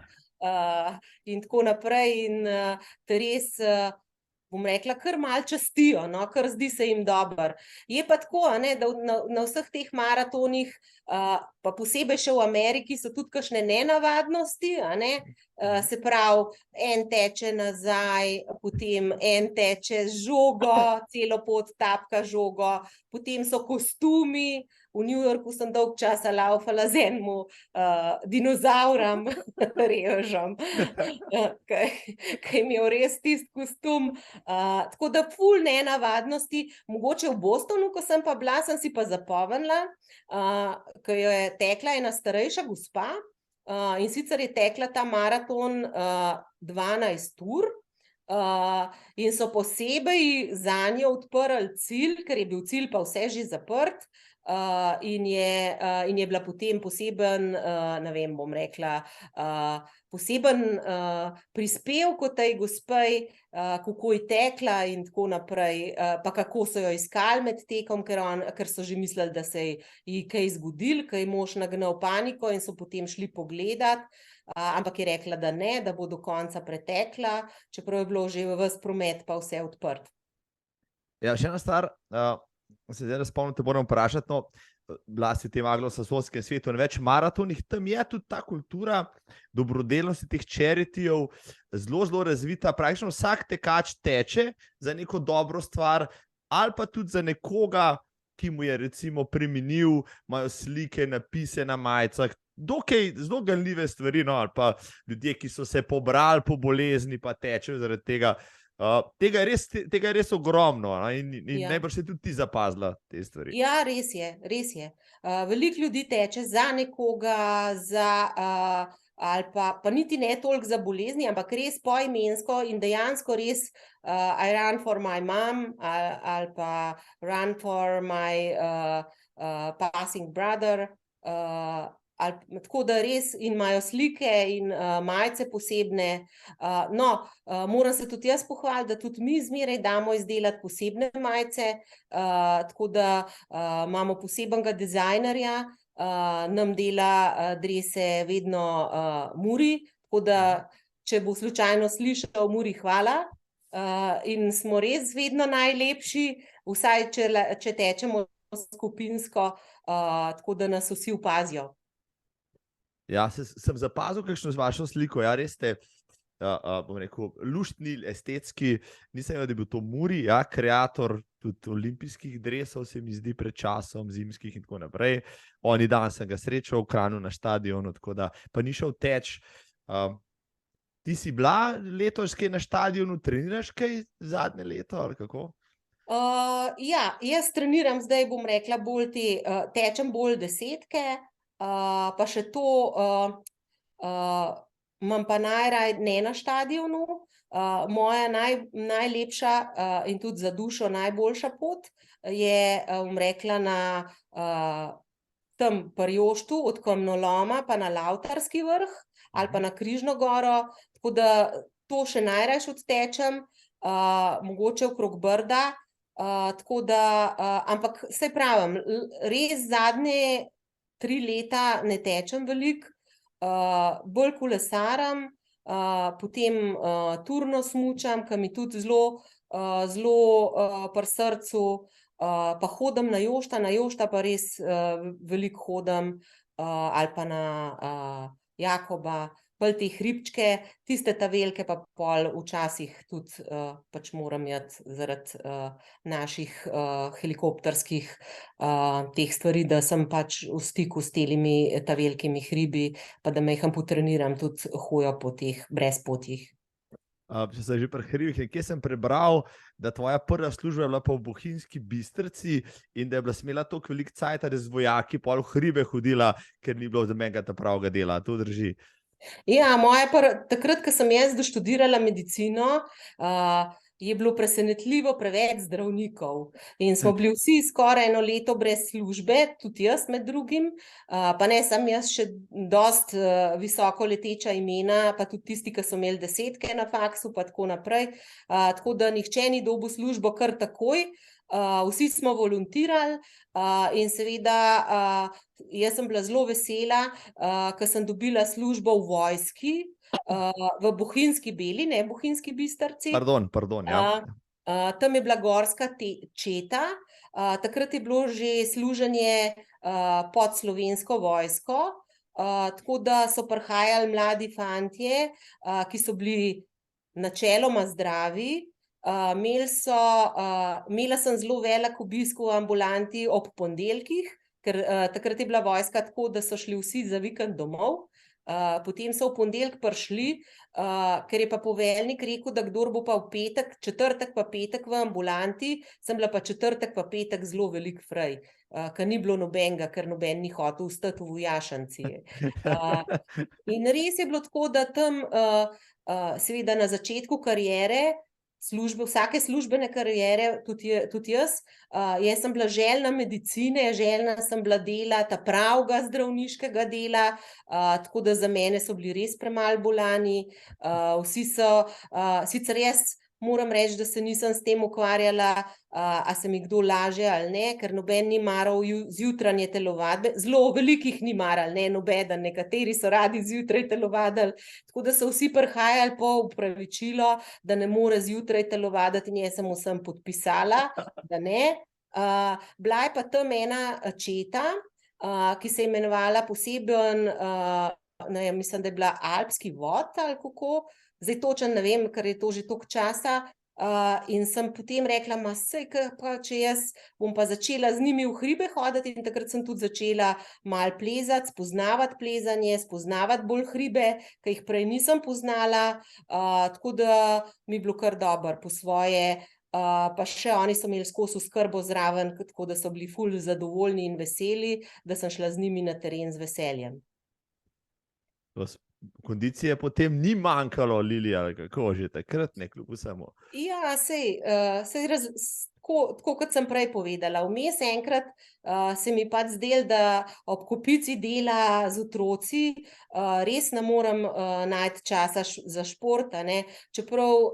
in tako naprej, in te res, bom rekla, kar malo častijo, no, kar zdi se jim dobro. Je pa tako, ne, da na vseh teh maratonih, pa posebej še v Ameriki, so tudi kakšne nenavadnosti, a ne, se pravi, en teče nazaj, potem en teče z žogo, celo pot tapka žogo, potem so kostumi. V New Yorku sem dolg časa laufala z enim dinozavrom, revežem, ki je imel res tisti kostum. Tako da ful nenavadnosti. Mogoče v Bostonu, ko sem pa bila, sem si pa zapomnila, ko je tekla ena starejša gospa, in sicer je tekla ta maraton 12 ur, in so posebej zanjo odprli cilj, ker je bil cilj pa vse že zaprt, in je bila potem poseben, ne vem, bom rekla, poseben prispevek o tej gospej, kako je tekla in tako naprej, pa kako so jo iskali med tekom, ker so že mislili, da se je kaj zgodilo, ker je mož nagnal paniko in so potem šli pogledat, ampak je rekla, da ne, da bo do konca pretekla, čeprav je bilo že ves promet pa vse odprt. Ja, še ena stvar, se zdaj spomnim, te moram vprašati, no, bila si v tem anglosaksonskem svetu in več maratonih, tam je tudi ta kultura dobrodelnosti teh charity-jev zelo, zelo razvita, praktično vsak tekač teče za neko dobro stvar, ali pa tudi za nekoga, ki mu je recimo preminil, imajo slike, napise na majicah, dokaj zelo ganljive stvari, no, ali pa ljudje, ki so se pobrali po bolezni, pa tečejo zaradi tega. Tega je res ogromno, in Ja. najbrž si tudi ti zapazila te stvari. Ja, res je, res je. Veliko ljudi teče za nekoga, ali pa niti ne toliko za bolezni, ampak res poimensko in dejansko res I run for my mom, ali pa run for my passing brother, tako da res in imajo slike in majice posebne. Moram se tudi jaz pohvaliti, da tudi mi zmeraj damo izdelati posebne majice, tako da imamo posebnega dizajnerja, nam dela drese vedno Muri, tako da če bo slučajno slišal Muri, hvala, in smo res vedno najlepši, vsaj če tečemo skupinsko, tako da nas vsi opazijo. Ja, sem zapazil kakšno z vašo sliko, ja, res ste, bom rekel, luštni, estetski, nisem vedel, da je bil to Muri, ja, kreator tudi olimpijskih dresov, se mi zdi pred časom, zimskih in tako naprej. Oni dan sem ga srečal v Kranju na štadionu, tako da pa ni šel teč. Ti si bila letos kaj na štadionu, treniraš kaj zadnje leto ali kako? Ja, jaz treniram zdaj, bom rekla, bolj tečem bolj desetke, pa še to imam pa najraje ne na štadionu. Moja najlepša in tudi za dušo najboljša pot je, bom rekla, na tam pri Joštu od kamnoloma pa na Lavtarski vrh ali pa na Križno goro, tako da to še najrajši odtečem, mogoče okrog Brda, tako da, ampak saj pravim, res zadnje 3 leta ne tečem veliko, bolj kolesarim, potem turno smučam, ki mi tudi zelo pri srcu, pa hodim na Jošta pa res veliko hodim, ali pa na Jakoba, bolj te hribčke, tiste ta velike pa pol včasih tudi pač moram iti zaradi naših helikopterskih teh stvari, da sem pač v stiku s telimi ta velikimi hribi, pa da majhen potreniram tudi hojo po teh brezpotjih. Če sem že pri hribih, kje sem prebral, da tvoja prva služba je bila pa v Bohinjski Bistrici in da je bila smela toliko veliko cajta, da z vojaki pol v hribe hodila, ker ni bilo za menega ta pravega dela. To drži. Ja, takrat, ko sem jaz doštudirala medicino, je bilo presenetljivo preveč zdravnikov in smo bili vsi skoraj 1 leto brez službe, tudi jaz med drugim, pa ne samo jaz, še dosti visoko leteča imena, pa tudi tisti, ki so imeli 10 na faksu, pa tako naprej, tako da nihče ni dobil službo kar takoj. Vsi smo volontirali in seveda jaz sem bila zelo vesela, ko sem dobila službo v vojski, v Bohinjski Beli, ne Bohinjski Bistrici. Pardon, ja. Tam je bila gorska četa, takrat je bilo že služenje pod Slovensko vojsko, tako da so prihajali mladi fantje, ki so bili načeloma zdravi. Imela sem zelo velik obisk v ambulanti ob ponedeljkih, ker takrat je bila vojska tako, da so šli vsi za vikend domov. Potem so v ponedeljek prišli, ker je pa poveljnik rekel, da kdor bo pa v petek, četrtek pa petek v ambulanti, sem bila pa četrtek pa petek zelo velik frej, ker ni bilo nobenega, ker noben ni hotel ostati v vojašnici. In res je bilo tako, da tam seveda na začetku kariere, vsake službene kariere, tudi jaz sem bila željna medicine, željna sem bila dela, ta pravega zdravniškega dela, tako da za mene so bili res premalo bolani, vsi so, sicer jaz moram reči, da se nisem s tem ukvarjala, a se mi kdo laže ali ne, ker noben ni maral zjutranje telovadbe, zelo velikih ni maral, ne nobeden, nekateri so radi zjutraj telovadili, tako da so vsi prihajali po opravičilo, da ne more zjutraj telovaditi in jaz sem vsem podpisala, da ne. Bila je pa tam ena četa, ki se je imenovala poseben, mislim, da je bila Alpski vod ali kako, zdaj točno ne vem, ker je to že toliko časa, in sem potem rekla, če jaz bom pa začela z njimi v hribe hoditi, in takrat sem tudi začela malo plezati, spoznavati plezanje, spoznavati bolj hribe, ki jih prej nisem poznala, tako da mi je bilo kar dobro po svoje, pa še oni so imeli skozi oskrbo zraven, tako da so bili ful zadovoljni in veseli, da sem šla z njimi na teren z veseljem. Kondicije potem ni manjkalo, Lilija, kako že takrat, ne kljub vsemu. Ja, tako kot sem prej povedala, vmes enkrat se mi pač zdelo, da ob kopici dela z otroci res ne morem najti časa za šport, ne, čeprav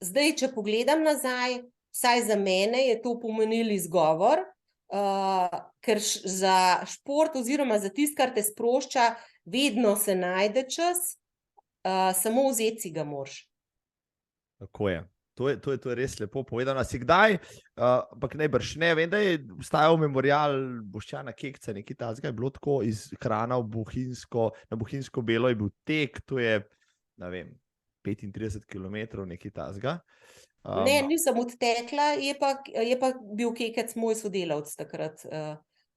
zdaj, če pogledam nazaj, vsaj za mene je to pomenil izgovor, ker za šport oziroma za tisto, kar te sprošča, vedno se najde čas, samo vzeti si ga moraš. Tako je. To je res lepo povedano. Si kdaj, ampak najbrž ne, vem, da je vstajal memorial Boštjana Kekca, nekaj takega je bilo tako iz Krana na Bohinjsko Belo je bil tek, to je, ne vem, 35 km, nekaj takega. Ne, nisem odtekla, je pa bil Kekec moj sodelavec takrat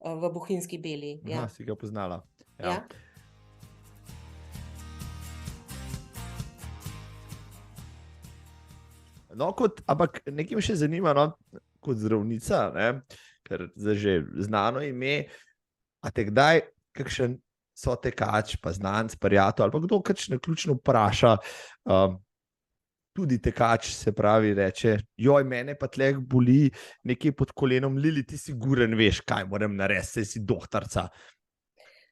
v Bohinjski Beli. Ja. Si ga poznala. Ja. No, ampak nekaj me še zanima, no, kot zdravnica, ne, ker zdaj že znano ime, a te kdaj kakšen sotekač, pa znanec, prijatelj, ali pa kdo kakšno ključno vpraša, tudi tekač, se pravi, reče, joj, mene pa tleh boli nekaj pod kolenom, Lili, ti siguren veš, kaj moram narediti, saj si doktorica.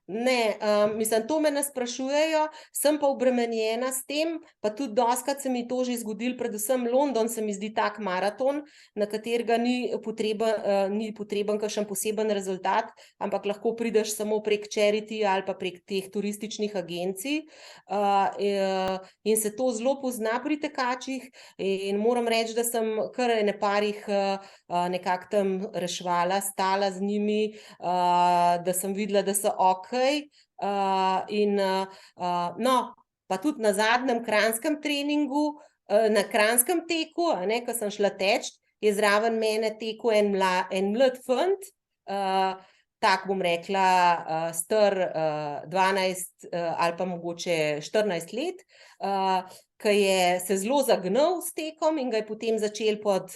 Ne, mislim, to me ne sprašujejo, sem pa obremenjena s tem, pa tudi dostikrat se mi to že zgodilo, predvsem London se mi zdi tak maraton, na katerega ni potreben kakšen poseben rezultat, ampak lahko prideš samo prek charity ali pa prek teh turističnih agencij, in se to zelo pozna pri tekačih in moram reči, da sem kar ene parih nekako tam reševala, stala z njimi, da sem videla, da so okej, no, pa tudi na zadnjem kranjskem treningu, na kranjskem teku, ko sem šla teč, je zraven mene tekel en mlad fant, tak bom rekla, star 12 ali pa mogoče 14 let, ki je se zelo zagnal s tekom in ga je potem začel pod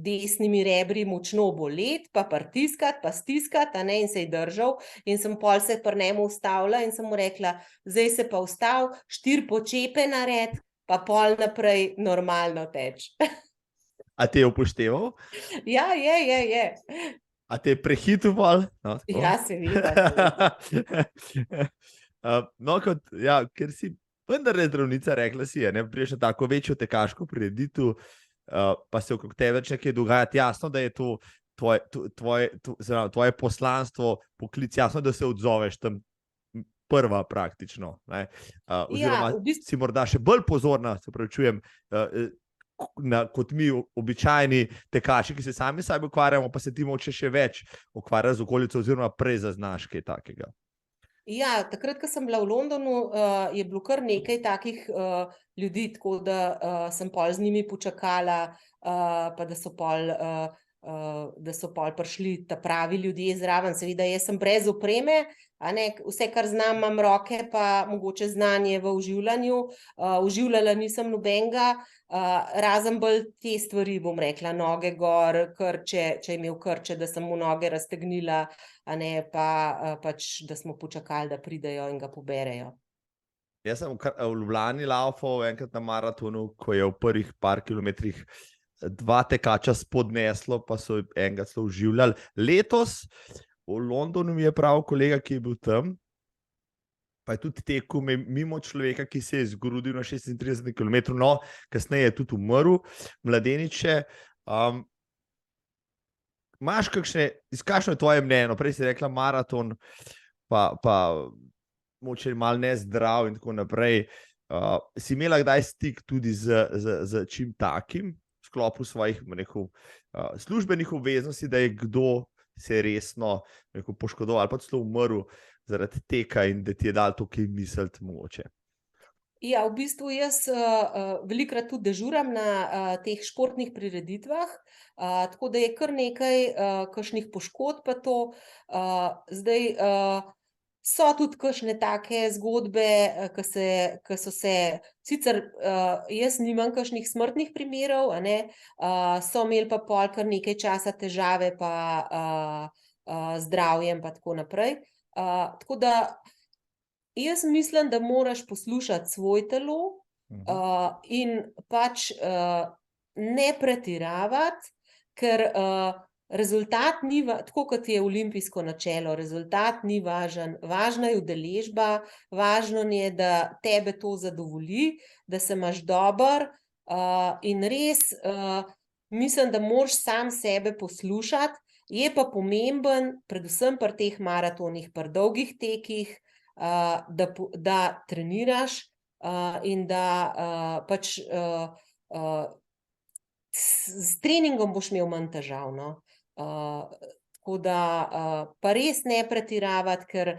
desnimi rebri močno boleti, pa pritiskati, pa stiskati, in se je držal. In sem pol se pri njemu ustavila in sem mu rekla, zdaj se pa ustav, 4 počepe nared, pa pol naprej normalno teč. A te je upošteval? Ja, je. A te je prehitel pol? No, Ja, seveda. No, ker si vendar je zdravnica, rekla si, priješ na tako večjo tekaško prireditev, pa se okrog tebe več nekaj dogajati, jasno, da je to tvoje poslanstvo, poklic, jasno, da se odzoveš tam prva praktično. Oziroma Ja, v bistvu... si morda še bolj pozorna, se pravičujem, kot mi običajni tekači, ki se sami sebi ukvarjamo, pa se ti moče še več ukvarja z okolico oziroma prej zaznaš kaj takega. Ja, takrat, ko sem bila v Londonu, je bilo kar nekaj takih ljudi, tako da sem pol z njimi počakala, pa da so pol prišli ta pravi ljudje zraven. Seveda, jaz sem brez opreme, vse, kar znam, imam roke, pa mogoče znanje v oživljanju. Oživljala nisem nobenega, razen bolj te stvari, bom rekla, noge gor, krče, če je imel krče, da sem mu noge raztegnila, pa pač, da smo počakali, da pridejo in ga poberejo. Jaz sem v Ljubljani laufal enkrat na maratonu, ko je v prvih par kilometrih 2 tekača spodneslo, pa so enega celo oživljali. Letos v Londonu mi je prav kolega, ki je bil tam, pa je tudi tekel mimo človeka, ki se je zgrudil na 36 km, no, kasneje je tudi umrl, mladeniče. Imaš kakšno je tvoje mnenje? Prej si rekla maraton, pa moče malo nezdrav in tako naprej. Si imela kdaj stik tudi z čim takim, v sklopu svojih službenih obveznosti, da je kdo se resno poškodoval ali pa celo umrl zaradi teka in da ti je dal to kaj misliti mogoče? Ja, v bistvu jaz velikokrat tudi dežuram na teh športnih prireditvah, tako da je kar nekaj kakšnih poškodb pa to. Zdaj so tudi kakšne take zgodbe, ki so se, sicer jaz nimam kakšnih smrtnih primerov, so imeli pa pol kar nekaj časa težave pa zdravjem pa tako naprej. Tako da jaz mislim, da moraš poslušati svoje telo in pač ne pretiravati, ker rezultat ni, tako kot je olimpijsko načelo, rezultat ni važen, važna je udeležba, važno je, da tebe to zadovolji, da se imaš dobro in res mislim, da moraš sam sebe poslušati, je pa pomemben, predvsem pri teh maratonih, pri dolgih tekih, da treniraš in da pač s treningom boš imel manj težav, no. Tako da pa res ne pretiravati, ker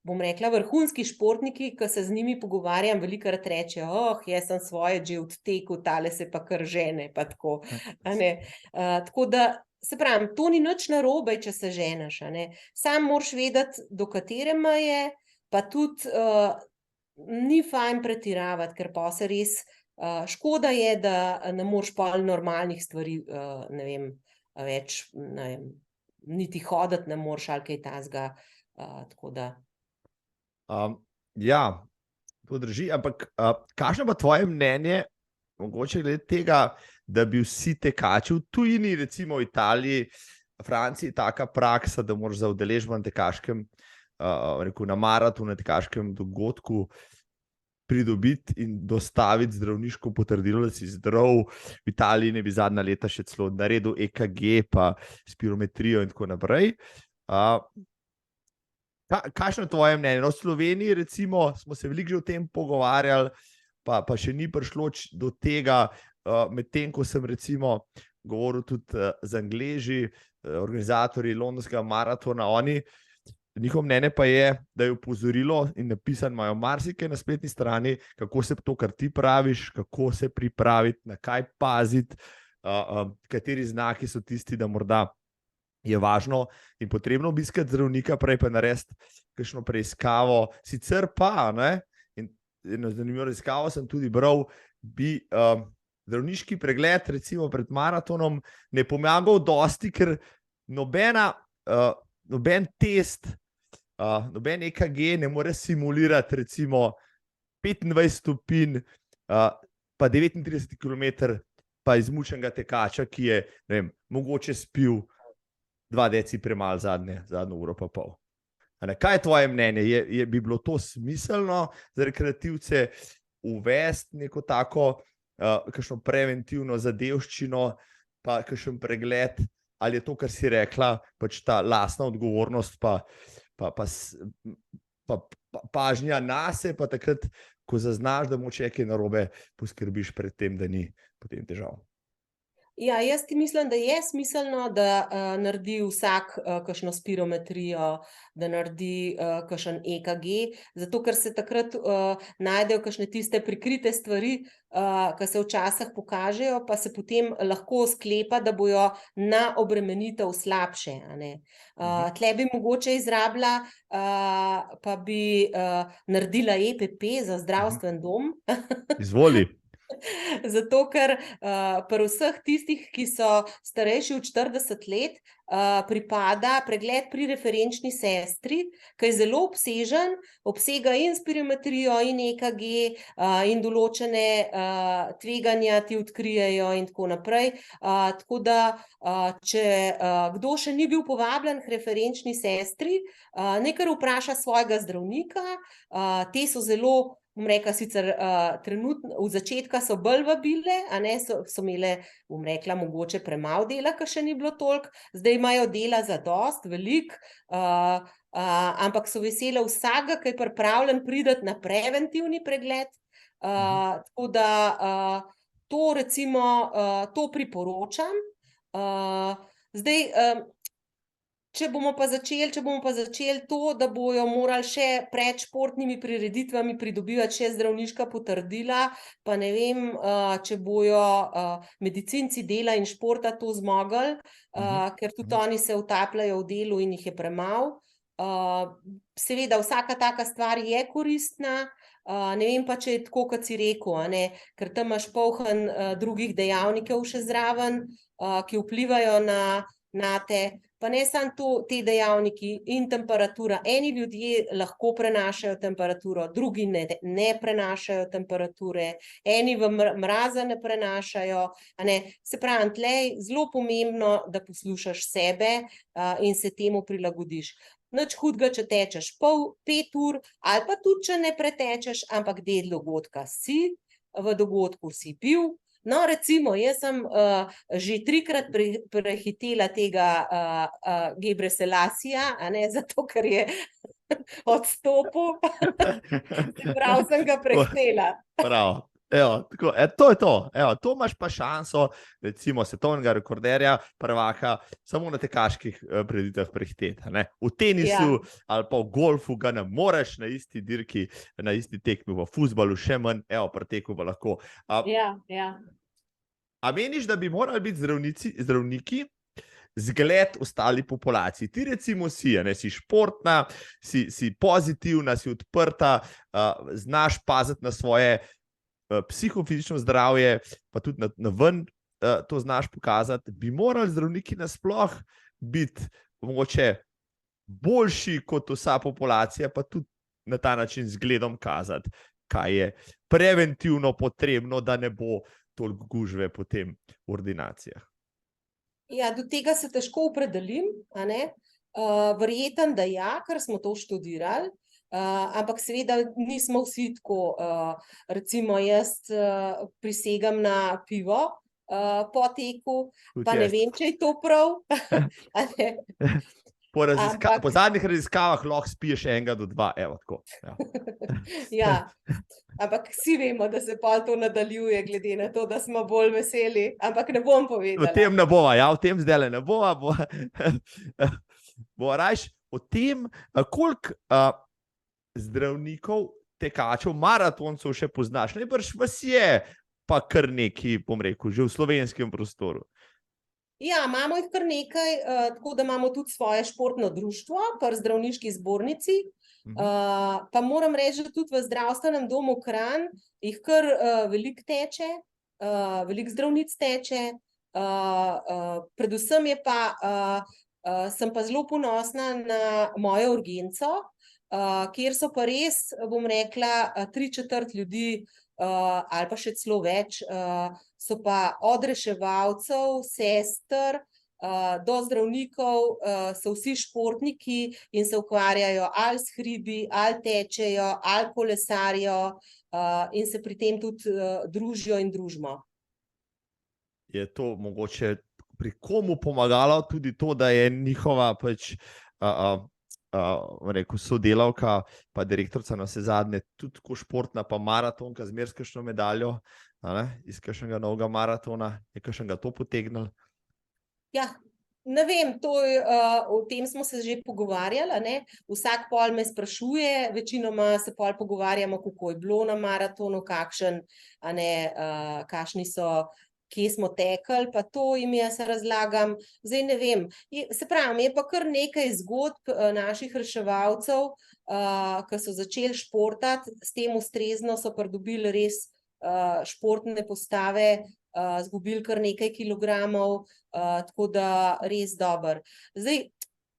bom rekla, vrhunski športniki, ki se z njimi pogovarjam, velikokrat rečejo, jaz sem svoje že odtekel, tale se pa kar žene, pa tako. Tako da, se pravim, to ni nič narobe, če se ženeš, sam moraš vedeti, do katere meje, pa tudi ni fajn pretiravati, ker pa se res škoda je, da ne moreš pol normalnih stvari, ne vem, več, ne vem, niti hoditi ne moreš ali kaj takega, tako da. Ja, to drži, ampak kakšno pa tvoje mnenje, mogoče glede tega, da bi vsi tekači v tujini, recimo v Italiji, Franciji, taka praksa, da moraš za udeležbo na tekaškem, na maratonu, na tekaškem dogodku pridobiti in dostaviti zdravniško potrdilo, da si zdrav. V Italiji ne bi zadnja leta še celo naredil EKG, pa spirometrijo in tako naprej. Kakšno je tvoje mnenje? No, v Sloveniji, recimo, smo se veliko že o tem pogovarjali, pa še ni prišlo do tega, medtem ko sem recimo govoril tudi z Angleži, organizatorji londonskega maratona, njihovo mnenje pa je, da je opozorilo in napisano imajo marsikaj na spletni strani, kako se to, kar ti praviš, kako se pripraviti, na kaj paziti, kateri znaki so tisti, da morda je važno in potrebno obiskati zdravnika, prej pa narediti kakšno preiskavo. Sicer pa, in eno zanimivo raziskavo sem tudi bral, bi zdravniški pregled recimo pred maratonom ne pomagal dosti, ker noben test, noben EKG ne more simulirati recimo 25 stopinj, pa 39 km, pa izmučenega tekača, ki je, ne vem, mogoče spil 2 deci premalo zadnjo uro pa pol. Kaj je tvoje mnenje? Bi bilo to smiselno za rekreativce uvesti neko tako kakšno preventivno zadevščino, pa kakšen pregled, ali je to, kar si rekla, pač ta lastna odgovornost, pa pažnja nase, pa takrat, ko zaznaš, da moče kaj narobe, poskrbiš pred tem, da ni potem težav. Ja, jaz ti mislim, da je smiselno, da naredi vsak kakšno spirometrijo, da naredi kakšen EKG, zato ker se takrat najdejo kakšne tiste prikrite stvari, ki se včasih pokažejo, pa se potem lahko sklepa, da bojo na obremenitev slabše. Tle bi mogoče izrabila, pa bi naredila EPP za zdravstven dom. Izvoli. Zato, ker pri vseh tistih, ki so starejši od 40 let, pripada pregled pri referenčni sestri, ki je zelo obsežen, obsega in spirometrijo, in EKG, in določene tveganja ti odkrijejo in tako naprej. Tako da, če kdo še ni bil povabljen k referenčni sestri, naj kar vpraša svojega zdravnika, te so zelo, bom rekla, sicer trenutno, v začetka so bolj vabile, so imele, bom rekla, mogoče premalo dela, ker še ni bilo toliko, zdaj imajo dela zadosti, veliko, ampak so vesele vsakega, ki je pripravljen priti na preventivni pregled. Tako da to recimo, to priporočam. Zdaj, če bomo pa začeli to, da bojo morali še pred športnimi prireditvami pridobivati še zdravniška potrdila, pa ne vem, če bojo medicinci dela in športa to zmogli, ker tudi oni se utapljajo v delu in jih je premalo. Seveda vsaka taka stvar je koristna, ne vem pa, če je tako, kot si rekel, ker tam imaš poln drugih dejavnikov še zraven, ki vplivajo na te. Pa ne samo te dejavniki in temperatura. Eni ljudje lahko prenašajo temperaturo, drugi ne prenašajo temperature, eni v mraza ne prenašajo. Se pravi, tle je zelo pomembno, da poslušaš sebe in se temu prilagodiš. Nič hudega, če tečeš 5 ur, ali pa tudi, če ne pretečeš, ampak del dogodka si, v dogodku si bil. No, recimo, jaz sem že 3-krat prehitela tega Gebre Selassija, zato ker je odstopil, prav sem ga prehitela. Prav. Evo, tako, to je to. Evo, to imaš pa šanso, recimo svetovnega rekorderja, prvaka, samo na tekaških prireditvah prehiteti. V tenisu ali pa v golfu ga ne moreš na isti dirki, na isti tekmi, v fuzbalu še manj, pri teku pa lahko. A meniš, da bi morali biti zdravniki zgled ostali populaciji? Ti recimo si športna, si pozitivna, si odprta, znaš paziti na svoje psihofizično zdravje, pa tudi na ven to znaš pokazati. Bi morali zdravniki nasploh biti mogoče boljši kot vsa populacija, pa tudi na ta način zgledom kazati, kaj je preventivno potrebno, da ne bo toliko gužve potem v ordinacijah. Ja, do tega se težko opredelim, verjetno, da ja, ker smo to študirali, ampak seveda nismo vsi tako, recimo jaz prisegam na pivo po teku, pa ne vem, če je to prav. Po zadnjih raziskavah lahko spiješ 1 do 2, evo tako. Ja. Ja, ampak vsi vemo, da se pol to nadaljuje, glede na to, da smo bolj veseli, ampak ne bom povedala. O tem ne bova, ja, o tem zdaj ne bova. Bo rajš o tem, koliko zdravnikov, tekačev, maratoncev še poznaš. Najbrž vas je pa kar nekaj, bom rekel, že v slovenskem prostoru. Ja, imamo jih kar nekaj, tako da imamo tudi svoje športno društvo, kar zdravniški zbornici. Pa moram reči, da tudi v zdravstvenem domu Kranj jih kar veliko teče, veliko zdravnic teče. Predvsem je pa, sem pa zelo ponosna na mojo urgenco, kjer so pa res, bom rekla, 3/4 ljudi, ali pa še celo več, so pa od reševalcev, sester, do zdravnikov, so vsi športniki in se ukvarjajo ali s hribi, ali tečejo, ali kolesarijo, in se pri tem tudi družijo in družimo. Je to mogoče pri komu pomagalo tudi to, da je njihova pač rekel, sodelavka, pa direktorica na vse zadnje, tudi tako športna, pa maratonka, zmeraj s kakšno medaljo, iz kakšnega novega maratona, je kakšnega to potegnil? Ja, ne vem, o tem smo se že pogovarjali, ne? Vsak pol me sprašuje, večinoma se pol pogovarjamo, kako je bilo na maratonu, kakšni so, kje smo tekli, pa to jim jaz razlagam. Zdaj ne vem, se pravi, je pa kar nekaj zgodb naših reševalcev, ki so začeli športati, s tem ustrezno so pridobili res športne postave, zgubili kar nekaj kilogramov, tako da res dobro. Zdaj,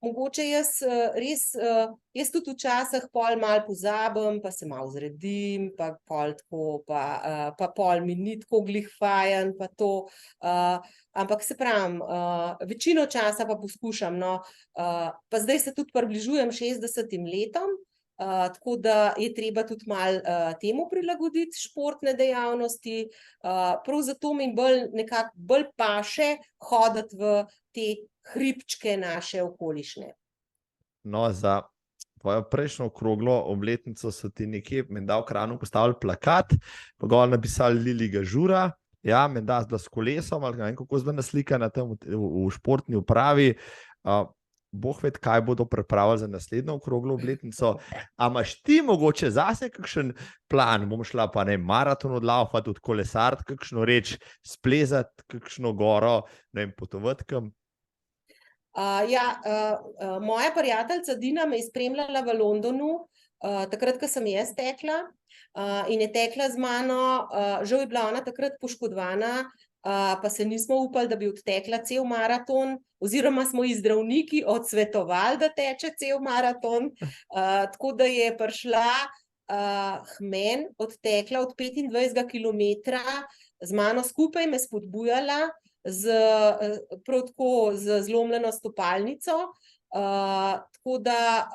mogoče jaz tudi včasih pol malo pozabim, pa se malo zredim, pa pol tako, pa pol mi ni tako glih fajn, pa to, ampak se pravim, večino časa pa poskušam, no, pa zdaj se tudi približujem 60 letom, tako da je treba tudi malo temu prilagoditi športne dejavnosti, prav zato mi nekako bolj paše hoditi v te hribčke naše okolišne. No, za tvojo prejšnjo okroglo obletnico so ti nekje menda v Kranju postavili plakat, pa gor napisali Liliga Žura, ja, menda s kolesom, ali ne vem, kako zdaj naslikana tam v športni upravi. Bog ved, kaj bodo pripravili za naslednjo okroglo obletnico. A imaš ti mogoče zase kakšen plan? Bom šla pa ne maraton odlaufati, tudi kolesariti, kakšno reč splezati, kakšno goro, ne vem, potovati kam? Moja prijateljica Dina me je spremljala v Londonu, takrat, ko sem jaz tekla, in je tekla z mano, žal je bila ona takrat poškodovana, pa se nismo upali, da bi odtekla cel maraton, oziroma smo ji zdravniki odsvetovali, da teče cel maraton, tako da je prišla k meni, odtekla od 25 kilometra, z mano skupaj me spodbujala, prav tako z zlomljeno stopalnico, tako da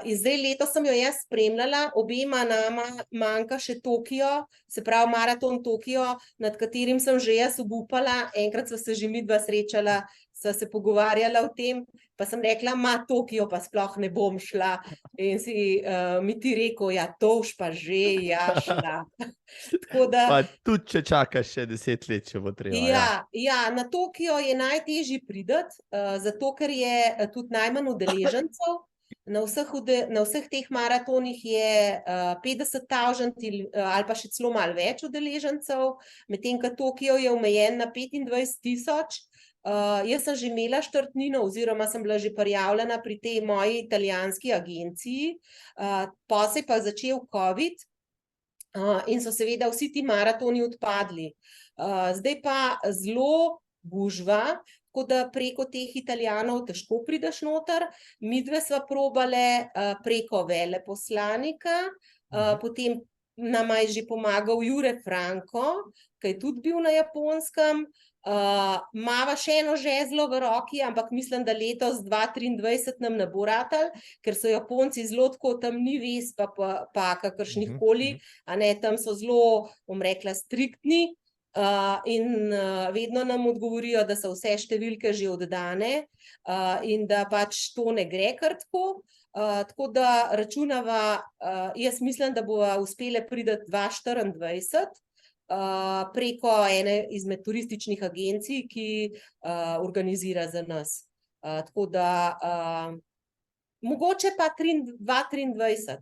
zdaj letos sem jo jaz spremljala, obema nama manjka še Tokio, se pravi maraton Tokio, nad katerim sem že jaz obupala, enkrat sva se že midva srečala, sva se pogovarjala o tem, pa sem rekla, Tokio pa sploh ne bom šla, in si mi ti rekel, ja, to už pa že, ja, šla. Pa tudi, če čakaš še 10 let, če bo treba. Ja, na Tokio je najtežji priti, zato ker je tudi najmanj udeležencev. Na vseh teh maratonih je 50.000 ali pa še celo malo več udeležencev, medtem ko Tokio je omejen na 25.000. Jaz sem že imela štartnino oziroma sem bila že prijavljena pri tej moji italijanski agenciji, pa se je pa začel COVID in so seveda vsi ti maratoni odpadli. Zdaj pa zelo gužva, tako da preko teh Italijanov težko prideš noter. Midve sva probale preko veleposlanika, potem nama je že pomagal Jure Franko, ki je tudi bil na Japonskem. Mava še eno žezlo v roki, ampak mislim, da letos 2023 nam ne bo ratalo, ker so Japonci zelo tako, tam ni ves, pa kakršnih koli, tam so zelo, bom rekla, striktni. vedno nam odgovorijo, da so vse številke že oddane in da pač to ne gre kar tako. Tako da računava, jaz mislim, da bo uspele priti 2024 preko ene izmed turističnih agencij, ki organizira za nas. Tako da mogoče pa 2023.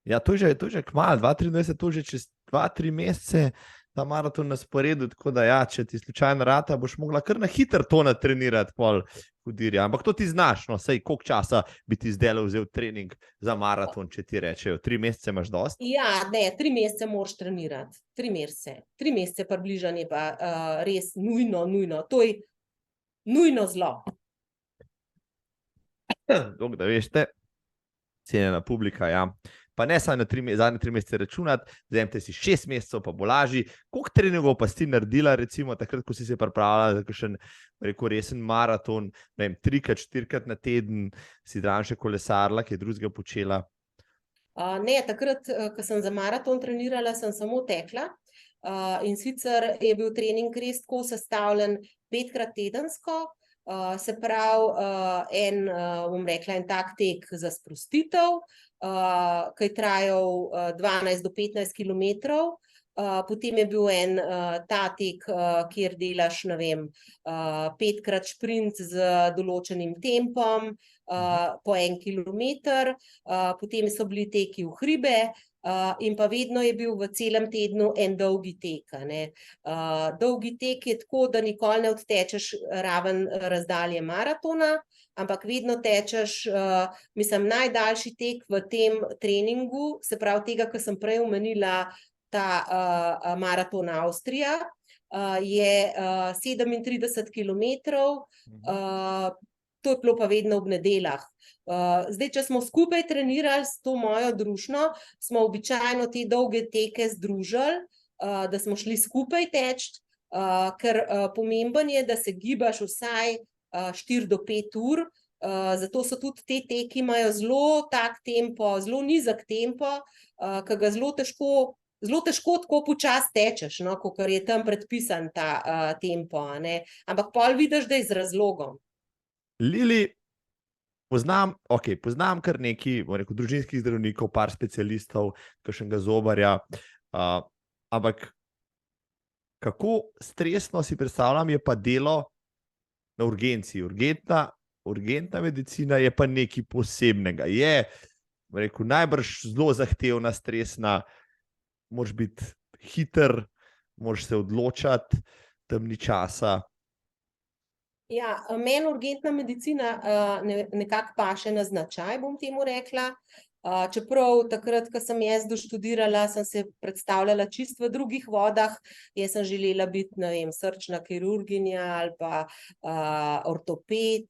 Ja, to je že kmalu, 2023, to že čez 2-3 mesece ta maraton na sporedu, tako da ja, če ti slučajno rata, boš mogla kar na hitro to natrenirati pol hudirja. Ampak to ti znaš, no, sej koliko časa bi ti zdaj vzel trening za maraton, če ti rečejo, 3 mesece imaš dosti? Ja, ne, 3 mesece moraš trenirati, 3 mesece. 3 mesece približanje pa res nujno, to je nujno zlo. Dok, da veste, cenjena publika, ja. Pa ne samo na zadnje 3 mesece računati, vzemite si 6 mesecev, pa bo lažji. Koliko treningov pa si naredila, recimo, takrat, ko si se pripravljala za kakšen, rekel, resen maraton, ne vem, 3-4 na teden, si dan še kolesarila, ki je drugega počela? Ne, takrat, ko sem za maraton trenirala, sem samo tekla. In sicer je bil trening res tako sestavljen 5-krat tedensko, se pravi bom rekla, en tak tek za sprostitev, ki je trajal 12 do 15 kilometrov. Potem je bil en ta tek, kjer delaš, ne vem, 5-krat šprint z določenim tempom, po 1 kilometer, potem so bili teki v hribe, in pa vedno je bil v celem tednu en dolgi tek. Dolgi tek je tako, da nikoli ne odtečeš raven razdalje maratona, ampak vedno tečeš, mislim, najdaljši tek v tem treningu, se pravi tega, ki sem prej omenila, ta maraton Avstrija, je 37 kilometrov, to je bilo pa vedno ob nedeljah. Zdaj, če smo skupaj trenirali s to mojo družino, smo običajno te dolge teke združili, da smo šli skupaj teči, ker pomemben je, da se gibaš vsaj 4 do 5 ur, zato so tudi te teki imajo zelo tak tempo, zelo nizek tempo, ki ga zelo težko tako počasi tečeš, no, kakor je tam predpisan ta tempo, ne. Ampak pol vidiš, da je z razlogom. Lili, poznam kar nekaj, bom rekel, družinskih zdravnikov, par specialistov, kakšnega zobarja, ampak kako stresno si predstavljam, je pa delo na urgenci. Urgentna medicina je pa nekaj posebnega. Je, bom rekel, najbrž zelo zahtevna, stresna, moraš biti hiter, moraš se odločati, tam ni časa. Ja, meni urgentna medicina nekako paše na značaj, bom temu rekla. Čeprav takrat, ko sem jaz doštudirala, sem se predstavljala čisto v drugih vodah. Jaz sem želela biti, ne vem, srčna kirurginja ali pa ortoped,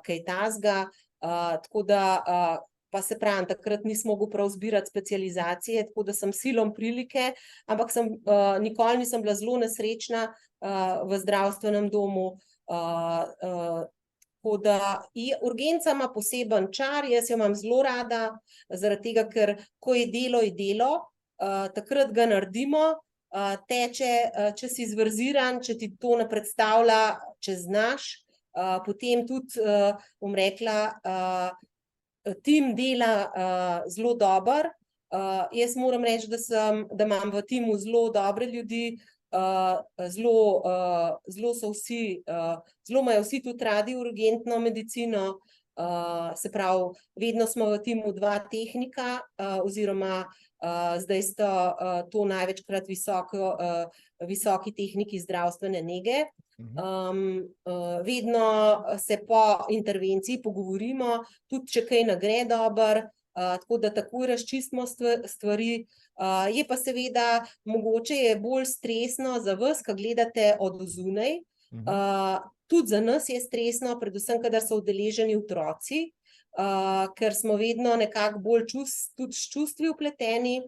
kaj takega. Tako da, pa se pravim, takrat nisem mogel prav zbirati specializacije, tako da sem silom prilike, ampak nikoli nisem bila zelo nesrečna v zdravstvenem domu. Tako da urgenca ima poseben čar, jaz jo imam zelo rada, zaradi tega, ker ko je delo, takrat ga naredimo, teče, če si zverziran, če ti to ne predstavlja, če znaš, potem tudi, bom rekla, tim dela zelo dobro. Jaz moram reči, da imam v timu zelo dobre ljudi, zelo so vsi, zelo imajo vsi tudi radi urgentno medicino, se pravi, vedno smo v timu 2 tehnika, oziroma zdaj sta to največkrat visoki tehniki zdravstvene nege. Vedno se po intervenciji pogovorimo, tudi če kaj ne gre dobro, tako da takoj razčistimo stvari. Je pa seveda, mogoče je bolj stresno za vas, ko gledate od zunaj. Tudi za nas je stresno, predvsem, kadar so udeleženi otroci, ker smo vedno nekako bolj tudi s čustvi vpleteni.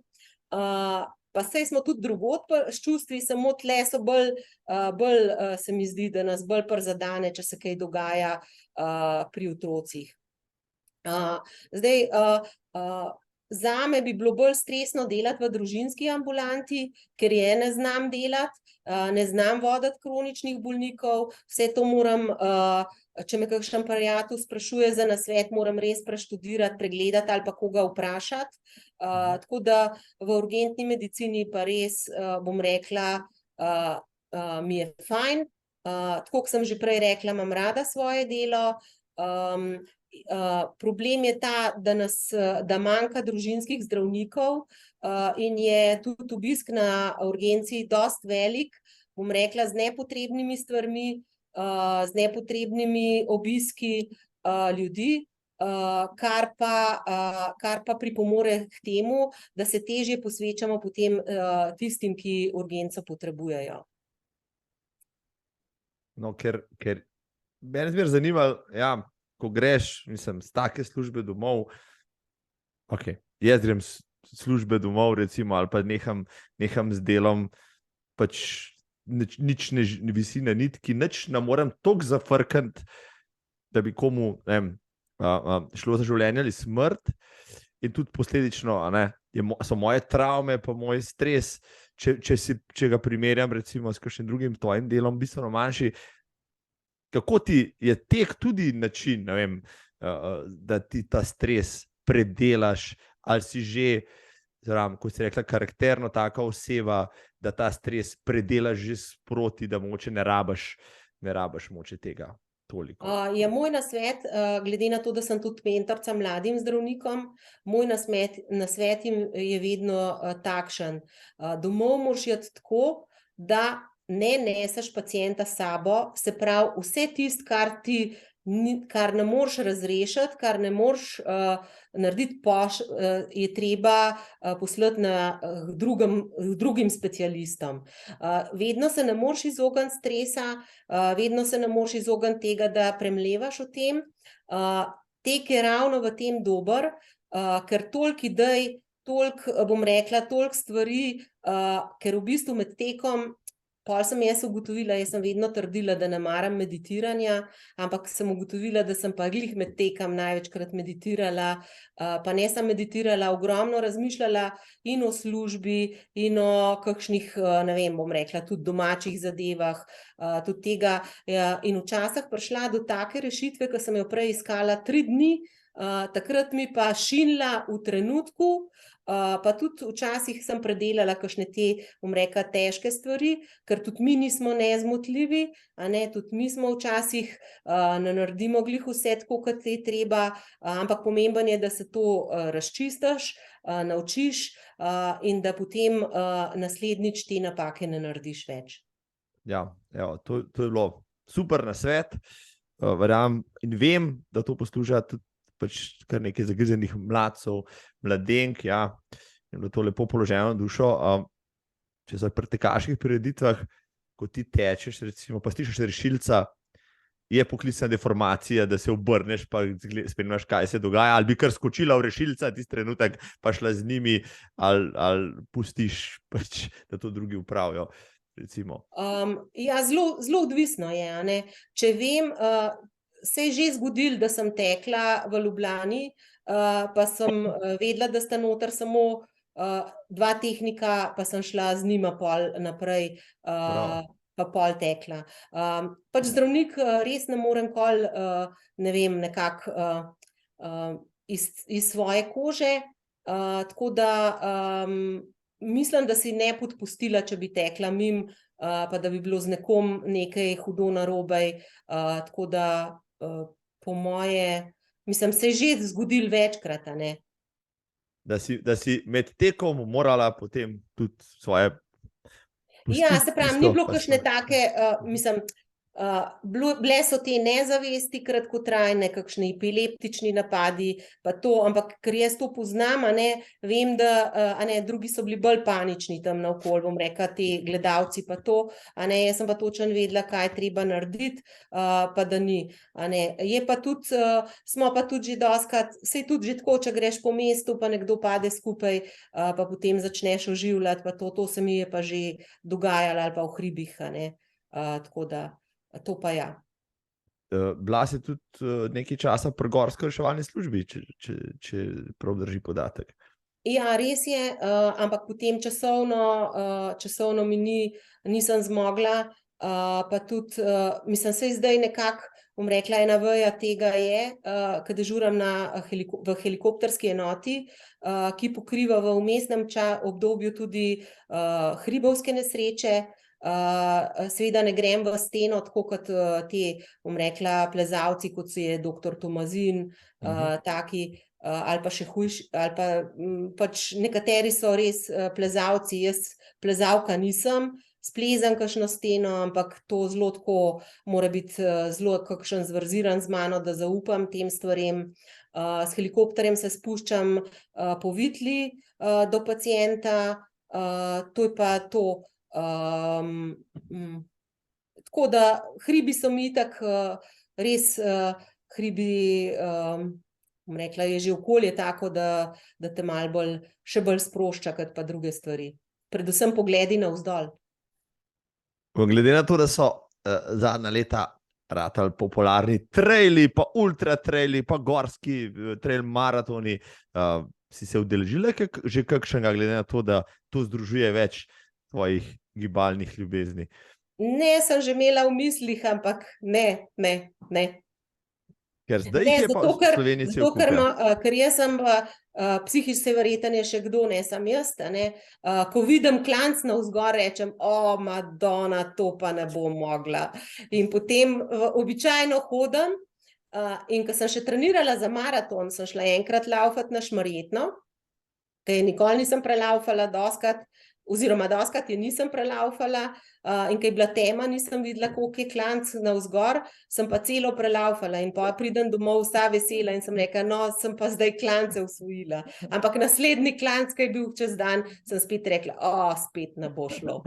Pa saj smo tudi drugod s čustvi, samo tle so bolj, se mi zdi, da nas bolj prizadene, če se kaj dogaja pri otrocih. Zdaj, zame bi bilo bolj stresno delati v družinski ambulanti, ker je ne znam delati, ne znam voditi kroničnih bolnikov, vse to moram, če me kakšen pariatus sprašuje za nasvet, moram res preštudirati, pregledati ali pa koga vprašati. Tako da v urgentni medicini pa res, bom rekla, mi je fajn. Tako kot sem že prej rekla, imam rada svoje delo. Problem je ta, da manjka družinskih zdravnikov, in je tudi obisk na urgenci dosti velik, bom rekla, z nepotrebnimi stvarmi, z nepotrebnimi obiski ljudi, kar pa pripomore k temu, da se težje posvečamo potem tistim, ki urgenco potrebujejo. No, ker mene zmeraj zanima, ja, ko greš, mislim, z take službe domov, ok, jaz grem službe domov, recimo, ali pa neham z delom, pač nič ne visi na nitki, nič ne morem toliko zafrkniti, da bi komu, ne vem, šlo za življenje ali smrt, in tudi posledično, so moje travme pa moj stres, če ga primerjam recimo s kakšnim drugim tvojim delom, bistveno manjši. Kako ti je tek tudi način, ne vem, da ti ta stres predelaš, ali si že, kot si rekla, karakterno taka oseba, da ta stres predelaš že sproti, da mogoče ne rabiš mogoče tega toliko? Je moj nasvet, glede na to, da sem tudi mentorica mladim zdravnikom, moj nasvet jim je vedno takšen. Domov moraš iti tako, da ne neseš pacienta s sabo, se pravi, vse tisto, kar ne moreš razrešiti, kar ne moreš narediti, je treba poslati drugim specialistom. Vedno se ne moreš izogniti stresa, vedno se ne moreš izogniti tega, da premlevaš o tem. Tek je ravno v tem dober, ker toliko idej, toliko stvari, ker v bistvu med tekom, pol sem jaz ugotovila, jaz sem vedno trdila, da ne maram meditiranja, ampak sem ugotovila, da sem pa glih med tekom največkrat meditirala, pa ne sem meditirala, ogromno razmišljala in o službi, in o kakšnih, ne vem, bom rekla, tudi domačih zadevah, tudi tega, in včasih prišla do take rešitve, ki sem jo prej iskala 3 dni, takrat mi pa šinila v trenutku, pa tudi včasih sem predelala kakšne te, bom rekla, težke stvari, ker tudi mi nismo nezmotljivi, tudi mi smo včasih, ne naredimo glih vse tako, kot je treba, ampak pomembno je, da se to razčistiš, naučiš, in da potem naslednjič te napake ne narediš več. Ja, to je bilo super nasvet, verjamem in vem, da to posluša tudi pač kar nekaj zagrizenih mladcev, mladenk, ja, in bilo to lepo položeno na dušo. Če so pri tekaških prireditvah, ko ti tečeš, recimo, pa slišiš rešilca, je poklicna deformacija, da se obrneš, pa spremljaš, kaj se dogaja, ali bi kar skočila v rešilca tisti trenutek, pa šla z njimi, ali pustiš, pač, da to drugi upravijo, recimo. Ja, zelo odvisno je, če vem, se je že zgodilo, da sem tekla v Ljubljani, pa sem vedela, da sta noter samo 2 tehnika, pa sem šla z njima pol naprej, pa pol tekla. Pač zdravnik res ne morem pol, ne vem, nekako iz svoje kože, tako da mislim, da si ne podpustila, če bi tekla mimo, pa da bi bilo z nekom nekaj hudo narobe, tako da po moje, mislim, se je že zgodilo večkrat, Da si med tekom morala potem tudi svoje pustiti. Ja, se pravi, ni bilo kakšne take, mislim, bile so te nezavesti kratkotrajne, kakšni epileptični napadi, pa to, ampak ker jaz to poznam, vem, da drugi so bili bolj panični tam naokoli, bom rekla, ti gledalci pa to, jaz sem pa točno vedela, kaj je treba narediti, pa da ni, je pa tudi, smo pa tudi že dostikrat, saj tudi že tako, če greš po mestu, pa nekdo pade skupaj, pa potem začneš oživljati, pa to se mi je pa že dogajalo, ali pa v hribih, tako da to pa ja. Bila si tudi nekaj časa pri gorsko reševalni službi, če prav drži podatek. Ja, res je, ampak potem časovno nisem zmogla, pa tudi, mislim, saj zdaj nekako, bom rekla, ena veja tega je, ko dežuram v helikopterski enoti, ki pokriva v vmesnem obdobju tudi hribovske nesreče. Seveda ne grem v steno, tako kot te, bom rekla, plezalci, kot je doktor Tomazin, taki, ali pa še hujši, ali pa pač nekateri so res plezalci, jaz plezalka nisem, splezam kakšno steno, ampak to zelo tako mora biti zelo kakšen zverziran z mano, da zaupam tem stvarem. S helikopterjem se spuščam po vitli do pacienta, to je pa to. Tako da hribi so mi itak res hribi, bom rekla, je že okolje tako, da te malo še bolj sprošča, kot pa druge stvari. Predvsem pogledi navzdol. Glede na to, da so zadnja leta ratali popularni traili, pa ultra traili, pa gorski trail maratoni, si se udeležila že kakšnega, glede na to, da to združuje več tvojih gibalnih ljubezni? Ne, sem že imela v mislih, ampak ne. Ker zdaj jih je pa v Sloveniji cel kup. Ker jaz sem psihično verjeten je še kdo, ne sam jaz. Ko vidim klanc navzgor, rečem, Madonna, to pa ne bom mogla. In potem običajno hodim, in ko sem še trenirala za maraton, sem šla enkrat laufat na Šmarjetno, ker nikoli nisem prelaufala doskrat, oziroma doskrat je nisem prelaufala, in ko je bila tema, nisem videla, koliko je klanc navzgor, sem pa celo prelaufala in pa pridem domov vsa vesela in sem rekla, no, sem pa zdaj klance osvojila. Ampak naslednji klanc, ki je bil čez dan, sem spet rekla, spet ne bo šlo.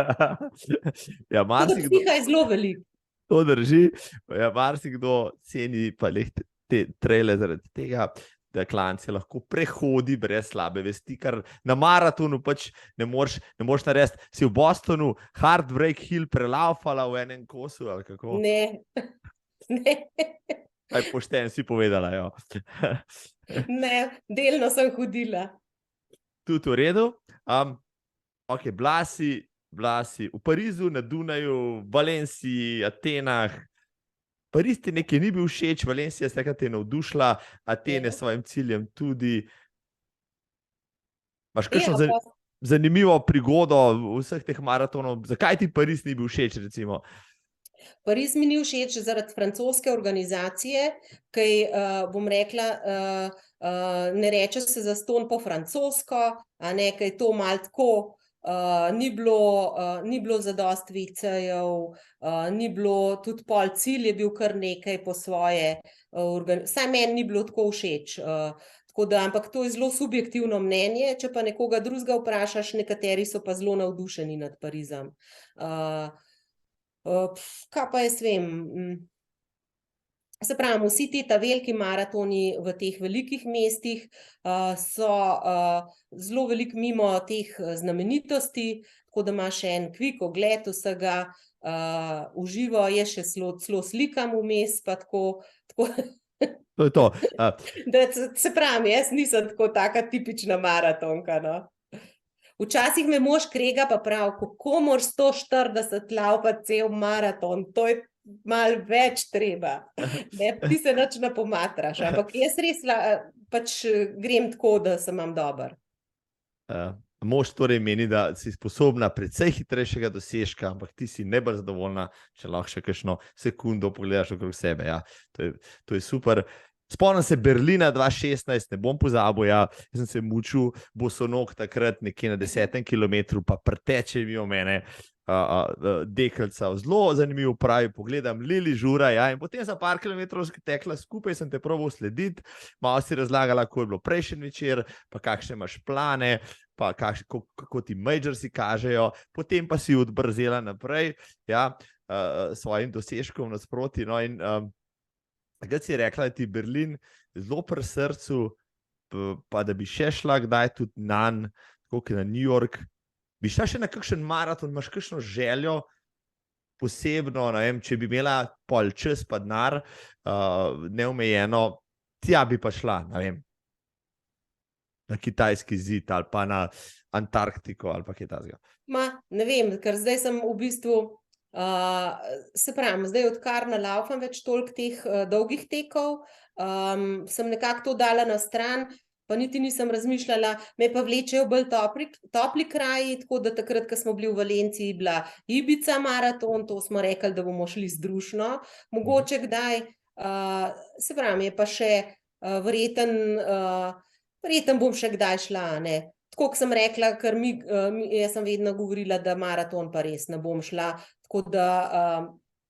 Ja, marsikdo... Psiha je zelo veliko. To drži, ja, marsikdo ceni pa te traile zaradi tega, da klanci lahko prehodi brez slabe vesti, kar na maratonu pač ne moreš narediti. Si v Bostonu Heartbreak Hill prelaufala v enem kosu, ali kako? Ne. Aj pošten si povedala, jo. Ne, delno sem hodila. Tudi v redu. Ok, bila si v Parizu, na Dunaju, Valenciji, Atenah. Pariz ti nekaj ni bil všeč, Valencija se te je navdušila, Atene s svojim ciljem tudi. Imaš kakšno zanimivo prigodo vseh teh maratonov? Zakaj ti Pariz ni bil všeč, recimo? Pariz mi ni všeč zaradi francoske organizacije, ki, bom rekla, ne reče se zastonj po francosko, a ne, ki je to malo tako, ni bilo zadosti vecejev, ni bilo, tudi pol cilj je bil kar nekaj po svoje, vsaj meni ni bilo tako všeč, tako da, ampak to je zelo subjektivno mnenje, če pa nekoga drugega vprašaš, nekateri so pa zelo navdušeni nad Parizom. Kaj pa jaz vem, se pravi, vsi ti veliki maratoni v teh velikih mestih so zelo veliko mimo teh znamenitosti, tako da imaš en kvik ogled vsega v živo, jaz še celo slikam vmes, pa tako. To je to. Se pravi, jaz nisem tako taka tipična maratonka, no. Včasih me mož krega pa pravi, kako moraš 140 laufati cel maraton, to je malo več treba. Ti se nič ne pomatraš, ampak jaz res pač grem tako, da se imam dober. Mož torej meni, da si sposobna precej hitrejšega dosežka, ampak ti si najbolj zadovoljna, če lahko še kakšno sekundo pogledaš okrog sebe. Ja. To je super. Spomnim se Berlina 2016, ne bom pozabil, ja, jaz sem se mučil bosonog takrat nekje na 10. kilometru, pa preteče mimo mene deklica, zelo zanimivo pravi, pogledam Lili Žura, ja, in potem za par kilometrov tekla skupaj, sem te probal slediti, malo si razlagala, kako je bilo prejšnji večer, pa kakšne imaš plane, pa kako ti majorsi kažejo, potem pa si odbrzela naprej, ja, svojim dosežkom nasproti, no, in takrat si rekla, da ti Berlin zelo pri srcu, pa da bi še šla kdaj tudi nanj, tako kot na New York. Bi šla še na kakšen maraton, imaš kakšno željo posebno, ne vem, če bi imela pol čas pa denar, neomejeno, tja bi pa šla, ne vem. na kitajski zid ali pa na Antarktiko ali pa kaj takega? Ne vem, ker zdaj sem v bistvu, se pravim, zdaj odkar ne laufam več toliko teh dolgih tekov, sem nekako to dala na stran, pa niti nisem razmišljala, me pa vlečejo bolj topli kraji, tako da takrat, ko smo bili v Valenciji, bila Ibiza maraton, to smo rekli, da bomo šli z družino, mogoče kdaj, se pravim, je pa še verjetno bom še kdaj šla, ne. Tako, kot sem rekla, ker jaz sem vedno govorila, da maraton pa res ne bom šla, tako da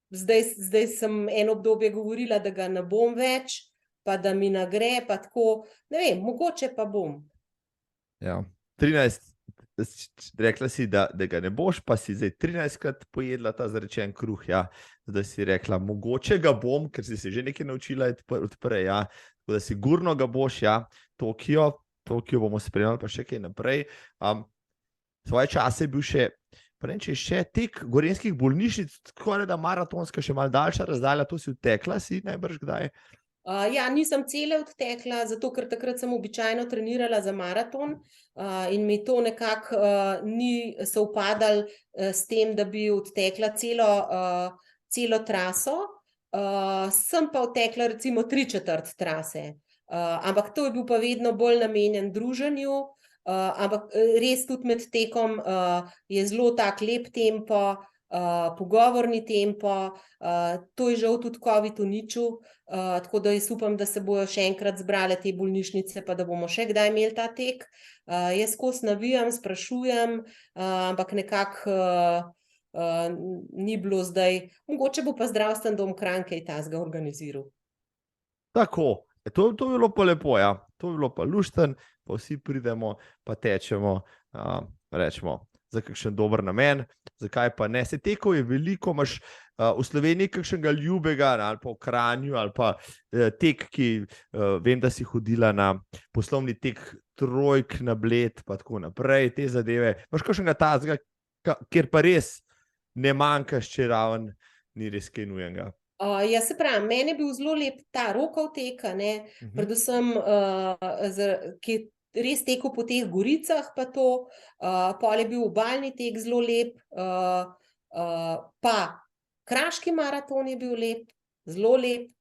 zdaj sem eno obdobje govorila, da ga ne bom več, pa da mi ne gre, pa tako, ne vem, mogoče pa bom. Ja, 13, rekla si, da ga ne boš, pa si zdaj 13krat pojedla ta zarečen kruh, ja. Zdaj si rekla, mogoče ga bom, ker si se že nekaj naučila odprej, ja. Tako da sigurno ga boš, ja, Tokio bomo spremljali, pa še kaj naprej. Svoje čase je bil še, pa ne, če je še tek gorenjskih bolnišnic, skoraj da maratonska, še malo daljša razdalja, to si odtekla, si najbrž kdaj? Ja, nisem cele odtekla, zato ker takrat sem običajno trenirala za maraton in mi to nekako ni sovpadalo s tem, da bi odtekla celo traso. Sem pa odtekla recimo 3/4 trase. Ampak to je bil pa vedno bolj namenjen druženju, ampak res tudi med tekom je zelo tak lep tempo, pogovorni tempo, to je žal tudi COVID uničil, tako da jaz upam, da se bojo še enkrat zbrale te bolnišnice, pa da bomo še kdaj imeli ta tek. Jaz skozi navijam, sprašujem, ampak nekako ni bilo zdaj, mogoče bo pa zdravstveni dom Kranj kaj takega organiziral. Tako. To bi bilo pa lepo, ja. To bi bilo pa luštno, pa vsi pridemo, pa tečemo, rečemo, za kakšen dober namen, zakaj pa ne. Se tekov je veliko, imaš v Sloveniji kakšnega ljubega, ali pa v Kranju, ali pa tek, ki vem, da si hodila na poslovni tek trojk na Bled, pa tako naprej, te zadeve. Imaš kakšnega tazga, kjer pa res ne manjkaš, če raven ni res kaj nujenega? Ja, se pravim, meni je bil zelo lep ta Rokov tek, predvsem, ki je res tekel po teh goricah pa to, pol je bil obalni tek zelo lep, pa Kraški maraton je bil lep, zelo lep,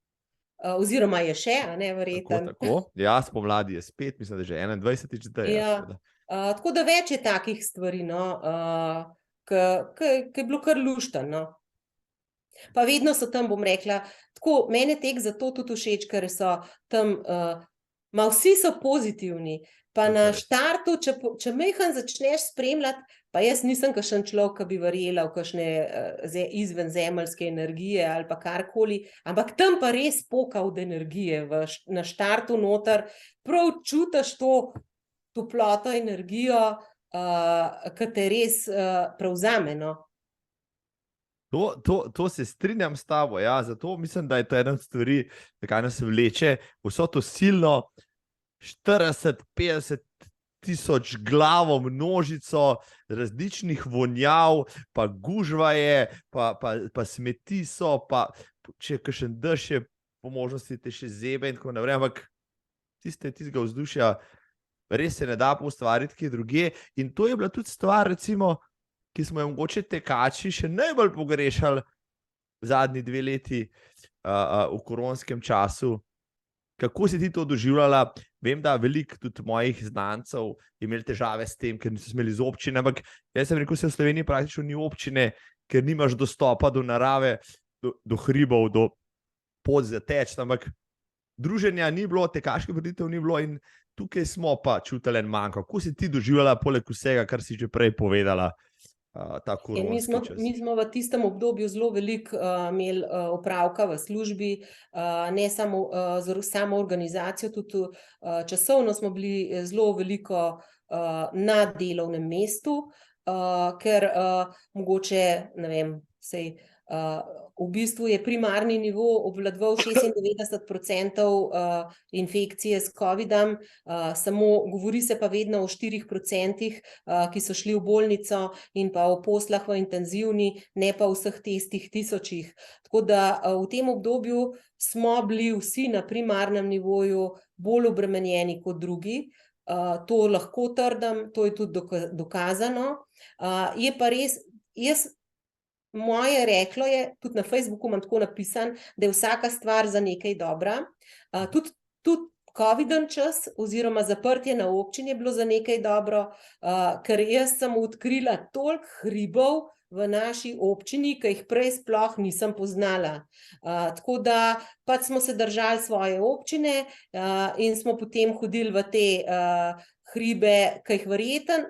oziroma je še, verjetno. Tako. Ja, spomladi je spet, mislim, da že 21. zdaj. Ja, tako da več je takih stvari, ke je bilo kar luštno, no. Pa vedno so tam, bom rekla, tako, meni je tek zato tudi všeč, ker so tam, vsi so pozitivni, pa na štartu, če majhen začneš spremljati, pa jaz nisem kakšen človek, ki bi verjela v kakšne izvenzemeljske energije ali pa karkoli, ampak tam pa res poka od energije na štartu noter, prav čutiš to toploto, energijo, ki te res prevzame, no. To se strinjam s tabo, ja, zato mislim, da je to ena od stvari, zakaj nas vleče vso to silno 40-50 tisoč glavo, množico različnih vonjav, pa gužva je, pa smeti so, pa če kakšen dež je, po možnosti te še zebe in tako naprej, ampak tistega vzdušja res se ne da poustvariti kje drugje. In to je bila tudi stvar, recimo, ki smo jo mogoče tekači še najbolj pogrešali zadnji 2 leti v koronskem času. Kako si ti to doživljala? Vem, da veliko tudi mojih znancev je imeli težave s tem, ker niso smeli z občine, ampak jaz sem rekel, se v Sloveniji praktično ni občine, ker nimaš dostopa do narave, do hribov, do pot za teč, ampak druženja ni bilo, tekaških prireditev ni bilo in tukaj smo pa čutili en manjko. Kako si ti doživljala poleg vsega, kar si že prej povedala? Mi smo v tistem obdobju zelo veliko imeli opravka v službi, ne samo z samo organizacijo, tudi časovno smo bili zelo veliko na delovnem mestu, ker mogoče, ne vem, v bistvu je primarni nivo obvladoval 96% infekcije s COVID-om, samo govori se pa vedno o 4%, ki so šli v bolnico in pa o poslah v intenzivni, ne pa vseh tistih tisočih. Tako da v tem obdobju smo bili vsi na primarnem nivoju bolj obremenjeni kot drugi. To lahko trdim, to je tudi dokazano. Je pa res, moje reklo je, tudi na Facebooku imam tako napisan, da je vsaka stvar za nekaj dobra. Tudi COVID-en čas oziroma zaprtje na občini je bilo za nekaj dobro, ker jaz sem odkrila toliko hribov v naši občini, ki jih prej sploh nisem poznala. Tako da pač smo se držali svoje občine in smo potem hodili v te hribe, ki jih verjeten.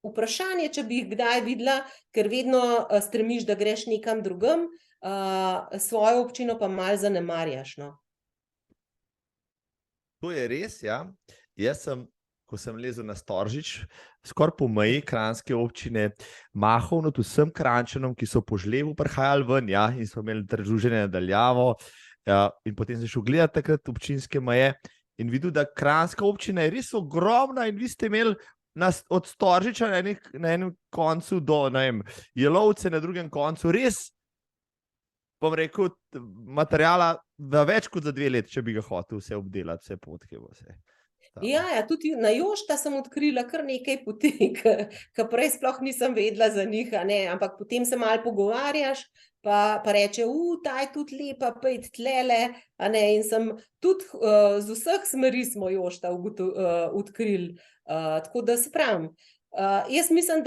Vprašanje, če bi jih kdaj videla, ker vedno stremiš, da greš nekam drugam, svojo občino pa malo zanemarjaš, no. To je res, ja. Jaz sem, ko sem lezel na Storžič, skoraj po meji Kranjske občine, mahal nad vsem Kranjčanom, ki so po žlebu prihajali ven, ja, in smo imeli druženje nadaljavo, ja, in potem sem šel gledati takrat občinske meje in videl, da Kranjska občina je res ogromna in vi ste imeli od Storžiča na enem koncu do, ne vem, Jelovce na drugem koncu, res, bom rekel, materijala več kot za 2 leti, če bi ga hotel vse obdelati, vse potke, vse. Ja, tudi na Jošta sem odkrila kar nekaj poti, ki prej sploh nisem vedela za njih, ne, ampak potem se malo pogovarjaš, pa reče, ta je tudi lepa, pojdi tlele, a ne, in sem tudi z vseh smeri smo Jošta odkrili, tako da se pravim. Jaz mislim,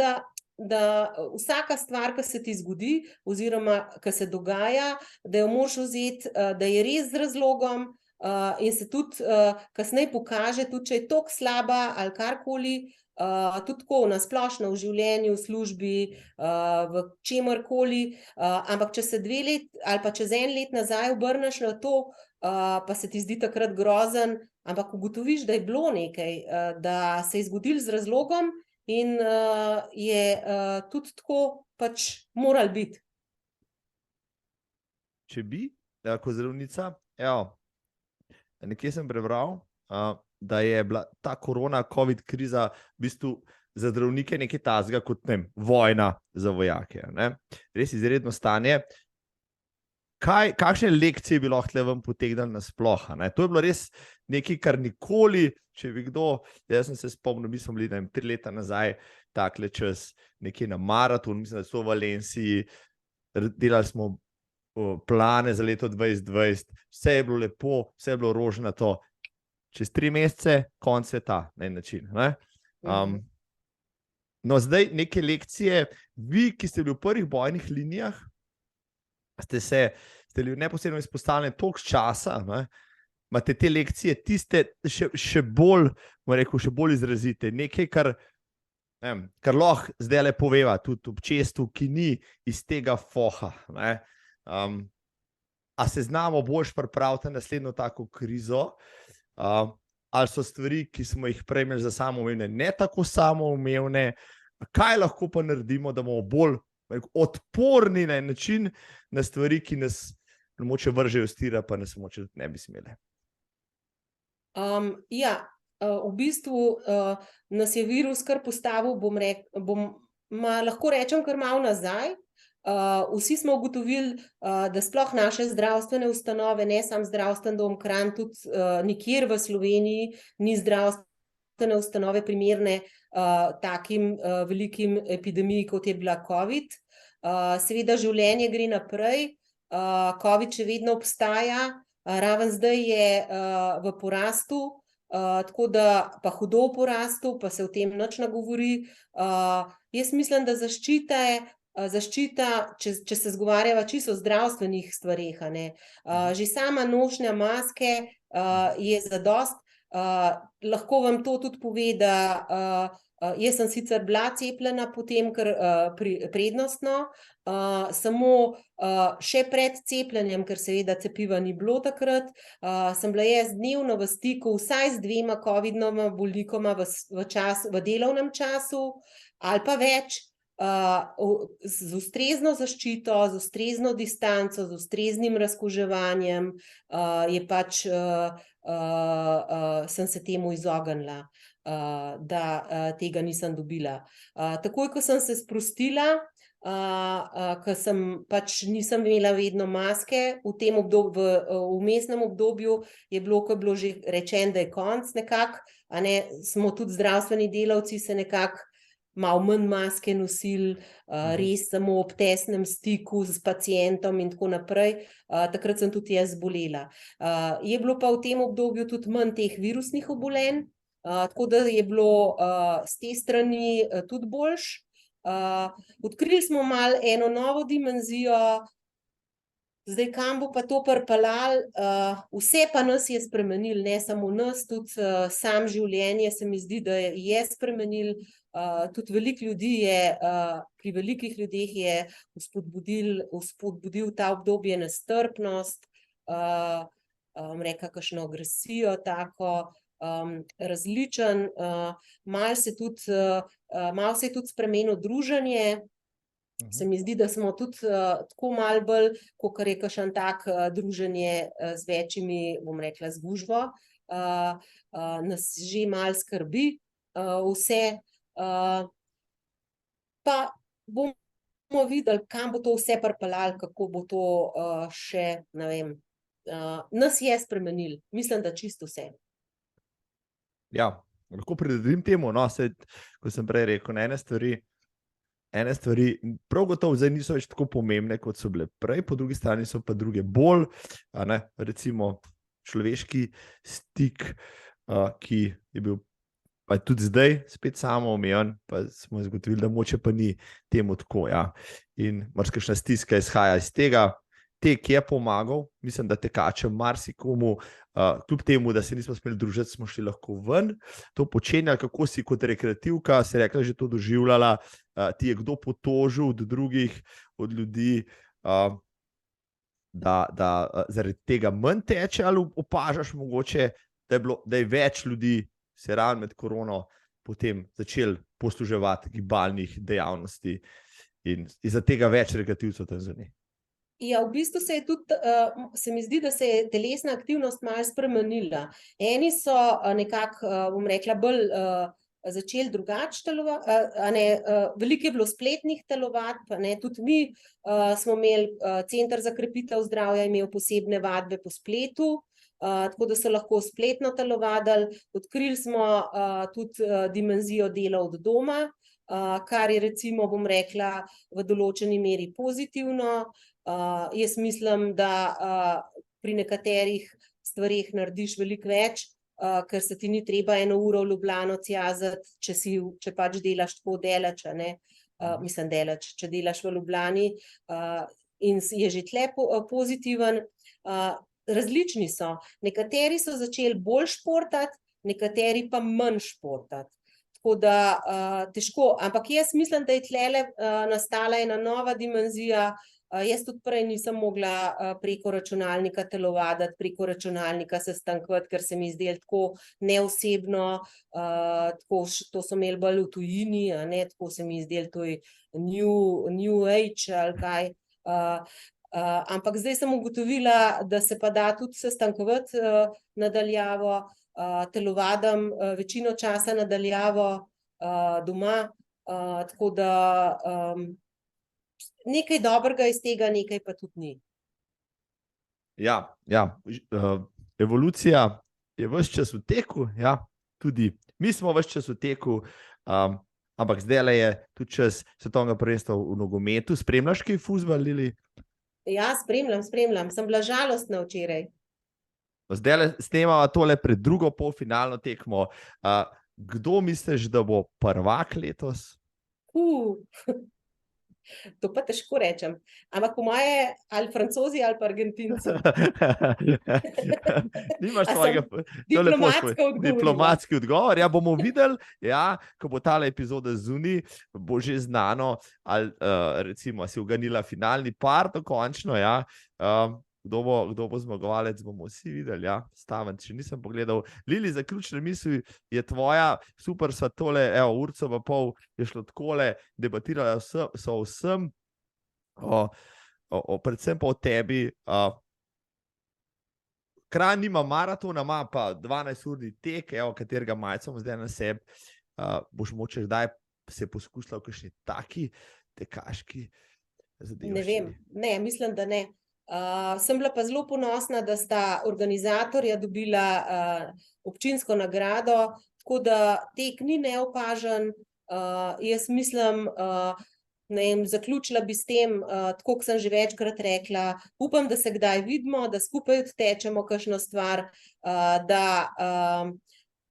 da vsaka stvar, ki se ti zgodi oziroma, ki se dogaja, da jo moraš vzeti, da je res z razlogom in se tudi kasneje pokaže, tudi če je toliko slaba ali karkoli, tudi tako na splošno v življenju, v službi, v čemerkoli, ampak če se 2 leti ali pa čez 1 let nazaj obrneš na to, pa se ti zdi takrat grozen, ampak ugotoviš, da je bilo nekaj, da se je zgodilo z razlogom in je tudi tako pač moralo biti. Če bi, kot zdravnica, nekje sem prebral, da je bila ta korona, COVID kriza v bistvu za zdravnike nekaj takega kot, ne vem, vojna za vojake, ne? Res izredno stanje. Kakšne lekcije bi lahko tukaj ven potegnili nasploh, ne? To je bilo res nekaj, kar nikoli, če bi kdo, jaz sem se spomnil, mi smo bili 3 leta nazaj, takle čas nekje na maratonu, mislim, da so v Valenciji, delali smo plane za leto 2020, vse je bilo lepo, vse je bilo rožnato, čez 3 mesece, konc sveta, na en način, ne? No, zdaj neke lekcije, vi, ki ste bili v prvih bojnih linijah, ste bili neposredno izpostavljeni toliko časa, ne? Imate te lekcije, tiste še bolj, bom rekel, še bolj izrazite, nekaj, kar lahko zdaj le poveva, tudi občestvu, ki ni iz tega foha, ne? A se znamo boljš pripraviti na naslednjo tako krizo, ali so stvari, ki smo jih prej imeli za samoumevne, ne tako samoumevne, kaj lahko pa naredimo, da bomo bolj odporni na en način na stvari, ki nas mogoče vržejo stira, pa nas mogoče ne bi smele. V bistvu nas je virus kar postavil, lahko rečem kar malo nazaj. Vsi smo ugotovili, da sploh naše zdravstvene ustanove, ne samo zdravstveni dom Kranj, tudi nikjer v Sloveniji ni zdravstvene ustanove primerne takim velikim epidemiji, kot je bila COVID. Seveda življenje gre naprej, COVID še vedno obstaja, raven zdaj je v porastu, tako da pa hudo v porastu, pa se o tem nič ne govori. Jaz mislim, da zaščita, če se zgovarjava čisto o zdravstvenih stvareh, že sama nošnja maske je zadosti. Lahko vam to tudi pove, da jaz sem sicer bila cepljena potem, ker prednostno, samo še pred cepljenjem, ker seveda cepiva ni bilo takrat, sem bila jaz dnevno v stiku vsaj z 2 covidnima bolnikoma v delovnem času ali pa več, z ustrezno zaščito, z ustrezno distanco, z ustreznim razkuževanjem, je pač sem se temu izognila, da tega nisem dobila. Takoj, ko sem se sprostila, ker pač nisem imela vedno maske. V tem obdobju, v vmesnem obdobju je bilo, ko je bilo že rečeno, da je konec nekako, a ne, smo tudi zdravstveni delavci se nekako malo manj maske nosili, res samo ob tesnem stiku s pacientom in tako naprej. Takrat sem tudi jaz zbolela. Je bilo pa v tem obdobju tudi manj teh virusnih obolenj, tako da je bilo z te strani tudi boljše. Odkrili smo malo eno novo dimenzijo, zdaj kam bo pa to pripeljalo, vse pa nas je spremenilo, ne samo nas, tudi sam življenje se mi zdi, da je spremenilo. Tudi veliko ljudi je, pri velikih ljudeh je vzpodbudil ta obdobje nestrpnost, rekla kakšno agresijo tako, različen, malo se je tudi spremenilo druženje. Se mi zdi, da smo tudi tako malo bolj, kakor je kakšen tak druženje z večjimi, bom rekla, z gužvo, nas že malo skrbi vse. Pa bomo videli, kam bo to vse pripeljalo, kako bo to še, ne vem, nas je spremenilo, mislim, da čisto vse. Ja, lahko pridedim temu, no, saj, ko sem prej rekel, ene stvari prav gotovo zdaj niso več tako pomembne, kot so bile prej, po drugi strani so pa druge bolj, recimo človeški stik, ki je bil pa tudi zdaj spet samoomejen, pa smo zagotovili, da moče pa ni temu tako, ja. In marsikakšna stiska izhaja iz tega. Tek je pomagal, mislim, da tekačem marsikomu, kljub temu, da se nismo smeli družiti, smo šli lahko ven, to počenjali, kako si kot rekreativka, si rekla, že to doživljala, ti je kdo potožil od drugih, od ljudi, da zaradi tega manj teče, ali opažaš mogoče, da je več ljudi se ravno med korono potem začeli posluževati gibalnih dejavnosti in za tega več rekreativcev tam zunaj? Ja, v bistvu se je tudi, se mi zdi, da se je telesna aktivnost malo spremenila. Eni so nekako, bom rekla, bolj začeli drugače telovati, veliko je bilo spletnih telovadb, tudi mi smo imeli, Center za krepitev zdravja je imel posebne vadbe po spletu, tako da so lahko spletno telovadili. Odkrili smo tudi dimenzijo dela od doma, kar je recimo, bom rekla, v določeni meri pozitivno. Jaz mislim, da pri nekaterih stvareh narediš veliko več, ker se ti ni treba 1 uro v Ljubljano cjaziti, če pač delaš tako daleč, mislim daleč, če delaš v Ljubljani, in je že tle pozitiven. Različni so, nekateri so začeli bolj športati, nekateri pa manj športati. Tako da težko, ampak jaz mislim, da je tlele nastala ena nova dimenzija. Jaz tudi prej nisem mogla preko računalnika telovaditi, preko računalnika sestankovati, ker se mi zdelo tako neosebno, tako, to so imeli bolj v tujini, tako se mi zdelo, to je new age ali kaj. Ampak zdaj sem ugotovila, da se pa da tudi sestankovati nadaljavo, telovadim večino časa nadaljavo doma, tako da nekaj dobrega iz tega, nekaj pa tudi ni. Ja, evolucija je ves čas v teku, ja, tudi mi smo ves čas v teku, ampak zdajle je tudi čas svetovnega prvenstva v nogometu. Spremljaš kaj fuzbal, Lili? Ja, spremljam, sem bila žalostna včeraj. Zdajle snemava tole pred drugo polfinalno tekmo. Kdo misliš, da bo prvak letos? To pa težko rečem, ampak po moje ali Francozi ali pa Argentinci. Nimaš svojega diplomatski odgovor. Ja, bomo videli, ja, ko bo tale epizoda zunaj, bo že znano, ali recimo si uganila finalni par dokončno, ja. Kdo bo zmagovalec, bomo vsi videli, ja. Staven, če nisem pogledal. Lili, zaključna misel je tvoja, super sva tole, urco pa pol je šlo takole, debatirala so vsem, predvsem pa o tebi. Kranj nima maratona, ima pa 12-urni tek, katerega majcem zdaj na sebi. Boš moče kdaj se poskusila v kakšni taki tekaški Ne zadevi. vem, ne, mislim, da ne. Sem bila pa zelo ponosna, da sta organizatorja dobila občinsko nagrado, tako da tek ni neopažen. Jaz mislim, ne vem, zaključila bi s tem, tako kot sem že večkrat rekla, upam, da se kdaj vidimo, da skupaj odtečemo kakšno stvar,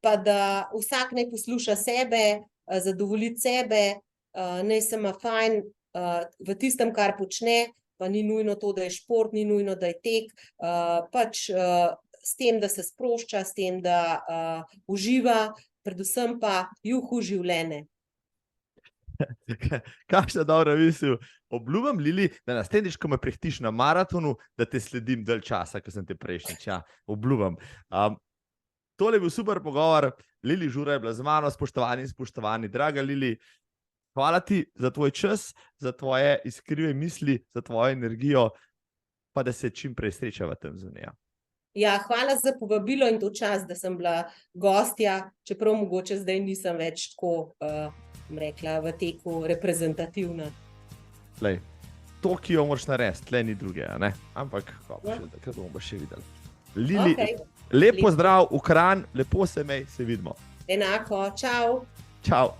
pa da vsak naj posluša sebe, zadovoljiti sebe, naj se ima fajn v tistem, kar počne, pa ni nujno to, da je šport, ni nujno, da je tek, pač s tem, da se sprošča, s tem, da uživa, predvsem pa juhu življenje. Kakšna dobra misel. Obljubim, Lili, da naslednjič, ko me prehitiš na maratonu, da te sledim dalj časa, ko sem te prejšnjič. Ja, obljubim. Tole je bil super pogovor. Lili Žura je bila z mano, spoštovani in spoštovani. Draga Lili, hvala ti za tvoj čas, za tvoje iskrive misli, za tvojo energijo, pa da se čim prej srečava tam zunaj. Ja, hvala za povabilo in to čas, da sem bila gostja, čeprav mogoče zdaj nisem več tako, rekla, v teku reprezentativna. Lej, to, ki jo moraš narediti, tle ni druge, ne? Ampak, takrat bomo še videli. Lili, lep pozdrav v Kranj, lepo se imej, se vidimo. Enako, čau. Čau.